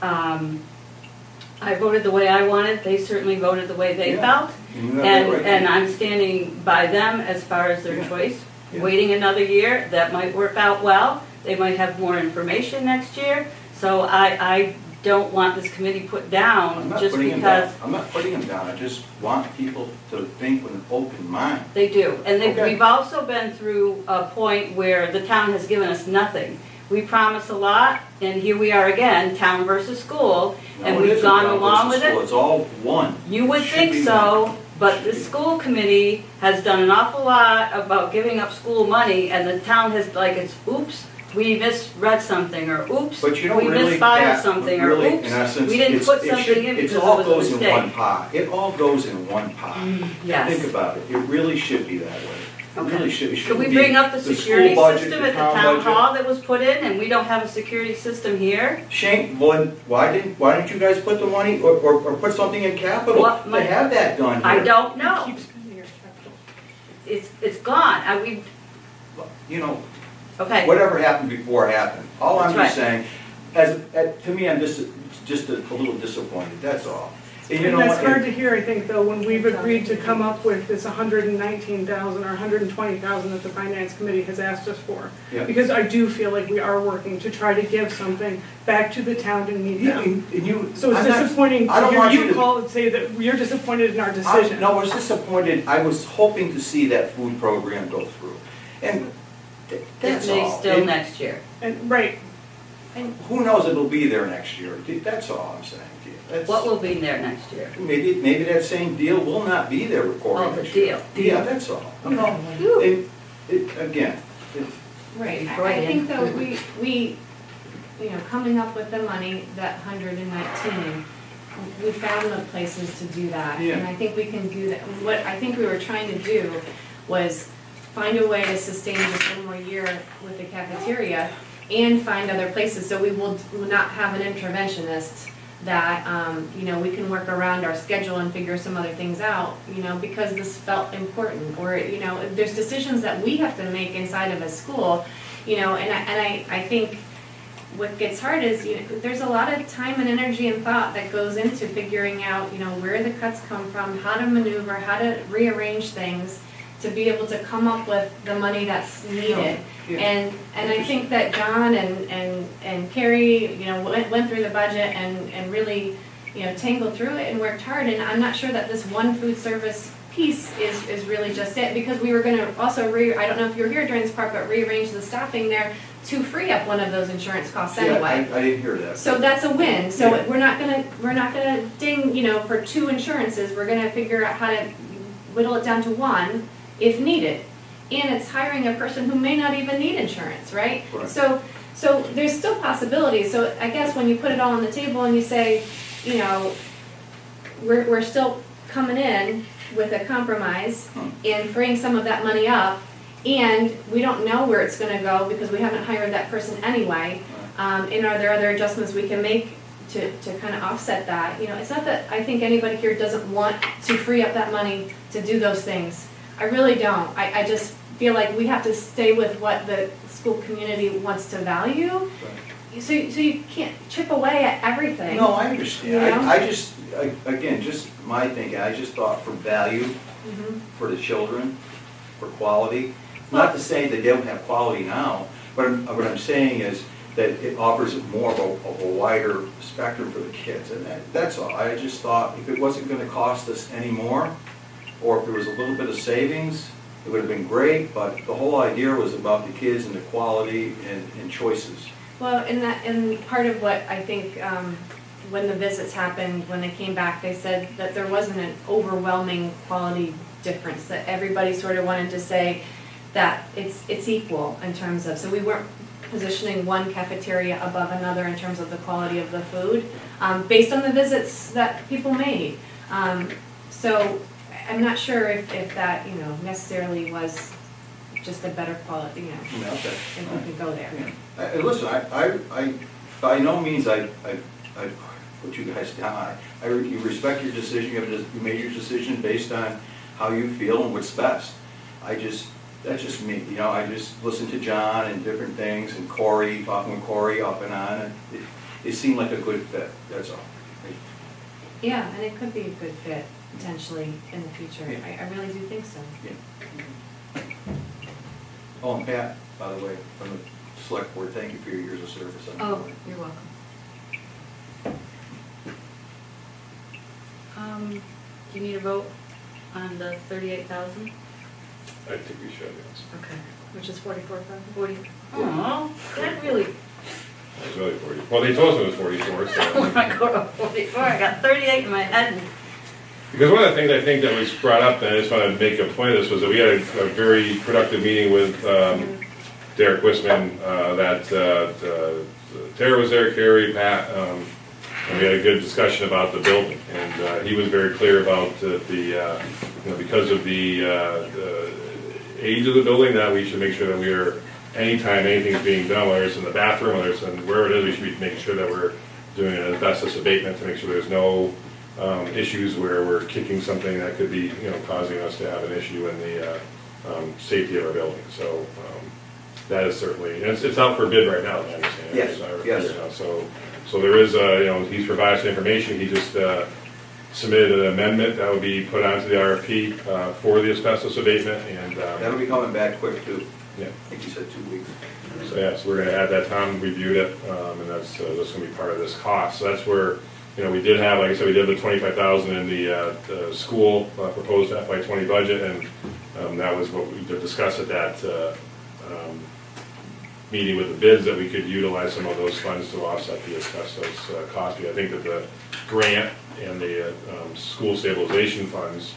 I voted the way I wanted. They certainly voted the way they felt, and I'm standing by them as far as their choice. Waiting another year, that might work out well. They might have more information next year. So I don't want this committee put down just because. I'm not putting them down. I just want people to think with an open mind. They do. And we've also been through a point where the town has given us nothing. We promised a lot, and here we are again, town versus school, and we've gone along with it. It's all one. You would think so, but the school committee has done an awful lot about giving up school money, and the town has, it's oops, we misread something, or oops, we misfiled something, or oops, we didn't put something in because it was a mistake. It all goes in one pot. It all goes in one pot. Yes. Think about it. It really should be that way. It really should. Could we bring up the security system at the town hall that was put in, and we don't have a security system here? Shane, why didn't you guys put the money or put something in capital to have that done here? I don't know. It's gone. Okay. Whatever happened before happened. All I'm just saying, to me, I'm just a little disappointed. That's all. And that's hard to hear, I think, though, when we've agreed to come up with this $119,000 or $120,000 that the Finance Committee has asked us for. Yeah. Because I do feel like we are working to try to give something back to the town to meet them. So it's disappointing to hear you call and say that you're disappointed in our decision. No, I was disappointed. I was hoping to see that food program go through. And that's all. Still next year. Right. And who knows if it'll be there next year. That's all I'm saying. What will be there next year? Maybe that same deal will not be there recording next year. Yeah, that's all. Again. Right. I think though we coming up with the money, that 119, we found the places to do that. Yeah. And I think we can do that. What I think we were trying to do was find a way to sustain just one more year with the cafeteria and find other places, so we will not have an interventionist that, you know, we can work around our schedule and figure some other things out, you know, because this felt important, or, you know, there's decisions that we have to make inside of a school, you know, and I think what gets hard is, you know, there's a lot of time and energy and thought that goes into figuring out, you know, where the cuts come from, how to maneuver, how to rearrange things to be able to come up with the money that's needed. And I think that John and Carrie, you know, went through the budget and really, you know, tangled through it and worked hard. And I'm not sure that this one food service piece is really just it, because we were gonna also I don't know if you were here during this part, but rearrange the staffing there to free up one of those insurance costs anyway. I didn't hear that. So that's a win. So we're not gonna ding, you know, for 2 insurances. We're gonna figure out how to whittle it down to 1 if needed. And it's hiring a person who may not even need insurance, right? Right. So there's still possibilities. So I guess when you put it all on the table and you say, you know, we're still coming in with a compromise and freeing some of that money up, and we don't know where it's gonna go because we haven't hired that person anyway. And are there other adjustments we can make to kind of offset that? You know, it's not that I think anybody here doesn't want to free up that money to do those things. I really don't. I just feel like we have to stay with what the school community wants to value. Right. So you can't chip away at everything. No, I understand. You know? I just, again, just my thinking, I just thought for value, for the children, for quality. Not to say they don't have quality now, but what I'm saying is that it offers more of a wider spectrum for the kids. And that's all. I just thought if it wasn't going to cost us any more, or if there was a little bit of savings, it would have been great, but the whole idea was about the kids and the quality and choices. Well, and part of what I think when the visits happened, when they came back, they said that there wasn't an overwhelming quality difference, that everybody sort of wanted to say that it's equal in terms of, so we weren't positioning one cafeteria above another in terms of the quality of the food, based on the visits that people made. So I'm not sure if that, you know, necessarily was just a better quality, you know, Okay. if we could go there. Yeah. Listen, I by no means I put you guys down. You respect your decision. You made your decision based on how you feel and what's best. That's just me. You know, I just listened to John and different things, and Corey, talking with Corey up and on. And it seemed like a good fit. That's all. Yeah, and it could be a good fit potentially in the future. Yeah. I really do think so. Yeah. Oh, and Pat, by the way, from the select board, thank you for your years of service. Oh, you're welcome. Do you need a vote on the 38,000? I think we should, yes. Okay. Which is 44,000? 40. Oh, that really. It's really 40. Well, they told us it was 44, so. When I go to 44, I got 38 in my head. Because one of the things I think that was brought up, and I just want to make a point of this, was that we had a very productive meeting with Derek Wisman, Tara was there, Carrie, Pat, and we had a good discussion about the building. And he was very clear about because of the age of the building, that we should make sure that we are, anytime anything's being done, whether it's in the bathroom, whether it's in wherever it is, we should be making sure that we're doing an asbestos abatement to make sure there's no issues where we're kicking something that could be, causing us to have an issue in the safety of our building. So that is certainly, and it's out for bid right now, I understand. Yes. So there is, he's provided some information. He just submitted an amendment that would be put onto the RFP for the asbestos abatement, and That'll be coming back quick too. yeah. I think you said 2 weeks. So yeah, so we're going to add that. Tom reviewed it, and that's going to be part of this cost. So that's where, we did have, like I said, we did the $25,000 in the school proposed FY20 budget, and that was what we discussed at that meeting with the bids, that we could utilize some of those funds to offset the asbestos cost. I think that the grant and the school stabilization funds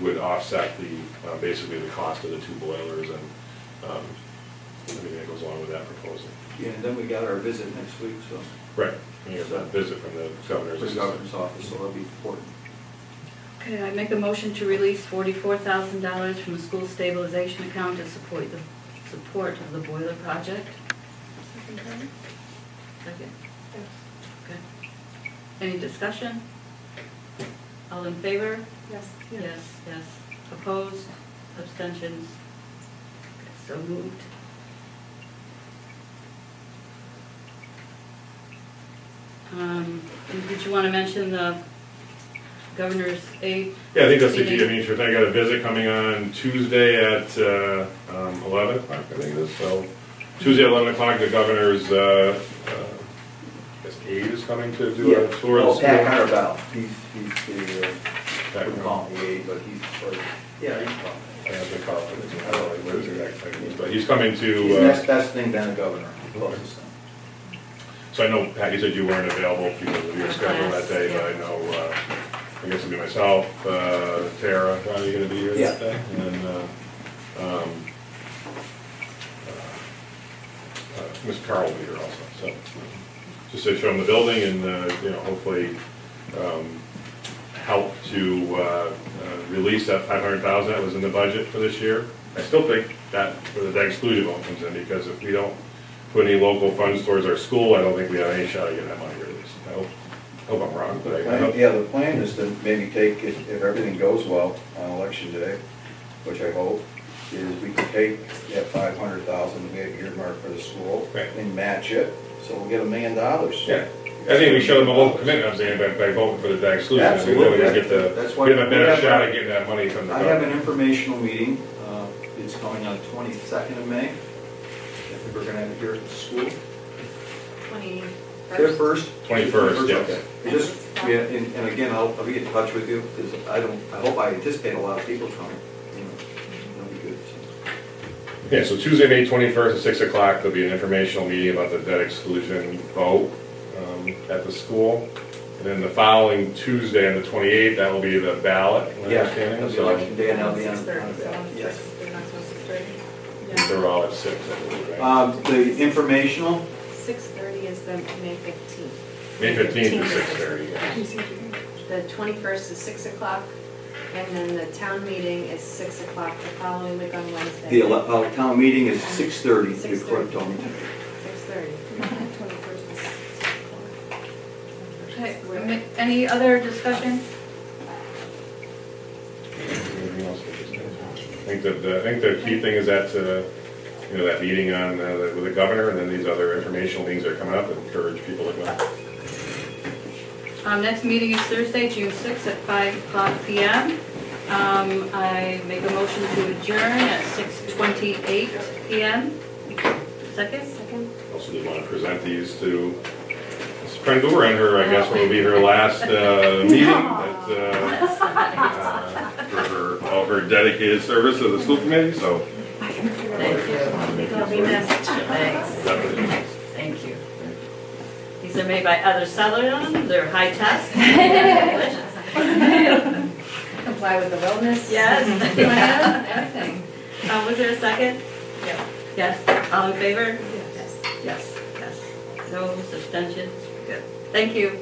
would offset the basically the cost of the 2 boilers and everything that goes along with that proposal. Yeah, and then we got our visit next week, so. Right. We have that visit from the governor's For the governor's office, so that'll be important. Okay, I make a motion to release $44,000 from the school stabilization account to support of the boiler project. Second? Good. Any discussion? All in favor? Yes. Yes, yes. Opposed? Abstentions? Okay, so moved. And did you want to mention the governor's aid? Yeah, I think that's the key. I meeting? mean, sure, I got a visit coming on Tuesday at 11 o'clock, I think it is. So Tuesday at 11 o'clock, the governor's I guess aide is coming to do a tour of the Pat school. Carabell, he's the, Pat wouldn't call him the aide, but he's, yeah, he's called. I have to call him. I don't know what his exact title is, but he's coming He's to. the next best thing than the governor, closest thing. So I know, Pat, you said you weren't available because of your schedule that day, but I know, I guess it'll be myself, Tara, are you gonna be here that day? And, Ms. Carl will be here also, so, just to show them the building and, you know, hopefully, help to, release that 500,000 that was in the budget for this year. I still think that, where the debt exclusion vote comes in, because if we don't put any local funds towards our school, I don't think we have any shot of getting that money released. I hope I'm wrong, but I hope. Yeah, the plan is to maybe take, if everything goes well on election day, which I hope, is we can take that 500,000 we have earmarked for the school Right. and match it, so we'll get $1 million. Yeah, I think we show them a local commitment, I'm saying, by voting for the debt exclusion. Absolutely. We really get the, That's why give them a we better have shot a- at getting that money from the I have an government. informational meeting, it's coming on the 22nd of May. I think we're gonna have it here at the school. 21st. 21st, yes. Okay. Just, yeah, and again, I'll be in touch with you, because I hope I anticipate a lot of people coming, you know, that'll be good, so. Yeah, so Tuesday, May 21st at 6 o'clock, there'll be an informational meeting about the debt exclusion vote at the school. And then the following Tuesday, on the 28th, that will be the ballot, my Yeah, understanding. that'll be So election day, and that'll be on. 6:30, so on- on Yes. 6, they're not supposed to 6:30? they're all at 6, I believe, right? The informational, 6:30 is the May 15th. May 15th is 6:30. The 21st is 6 o'clock, and then the town meeting is 6 o'clock the following week on Wednesday. the town meeting is 6:30, the 6:30. clerk told me today. 6:30. 21st is 6 o'clock. Okay, any other discussion? Anything else with this thing? I think the key thing is that, you know, that meeting on, with the governor, and then these other informational meetings that are coming up, and encourage people to go. Next meeting is Thursday, June 6th at 5 o'clock PM. I make a motion to adjourn at 6:28 PM. Second? Second. Also did want to present these to Ms. Prendor and her, I guess, what will be her last meeting for all her dedicated service to the school committee, so. Thank you. You'll be missed. Thanks. Definitely. Thank you. These are made by other Sutherland, they're high test. Delicious. Comply with the wellness. Yes, plan, everything. Was there a second? Yeah. Yes, all in favor? Yes. Yes, yes. No abstentions? Good. Thank you.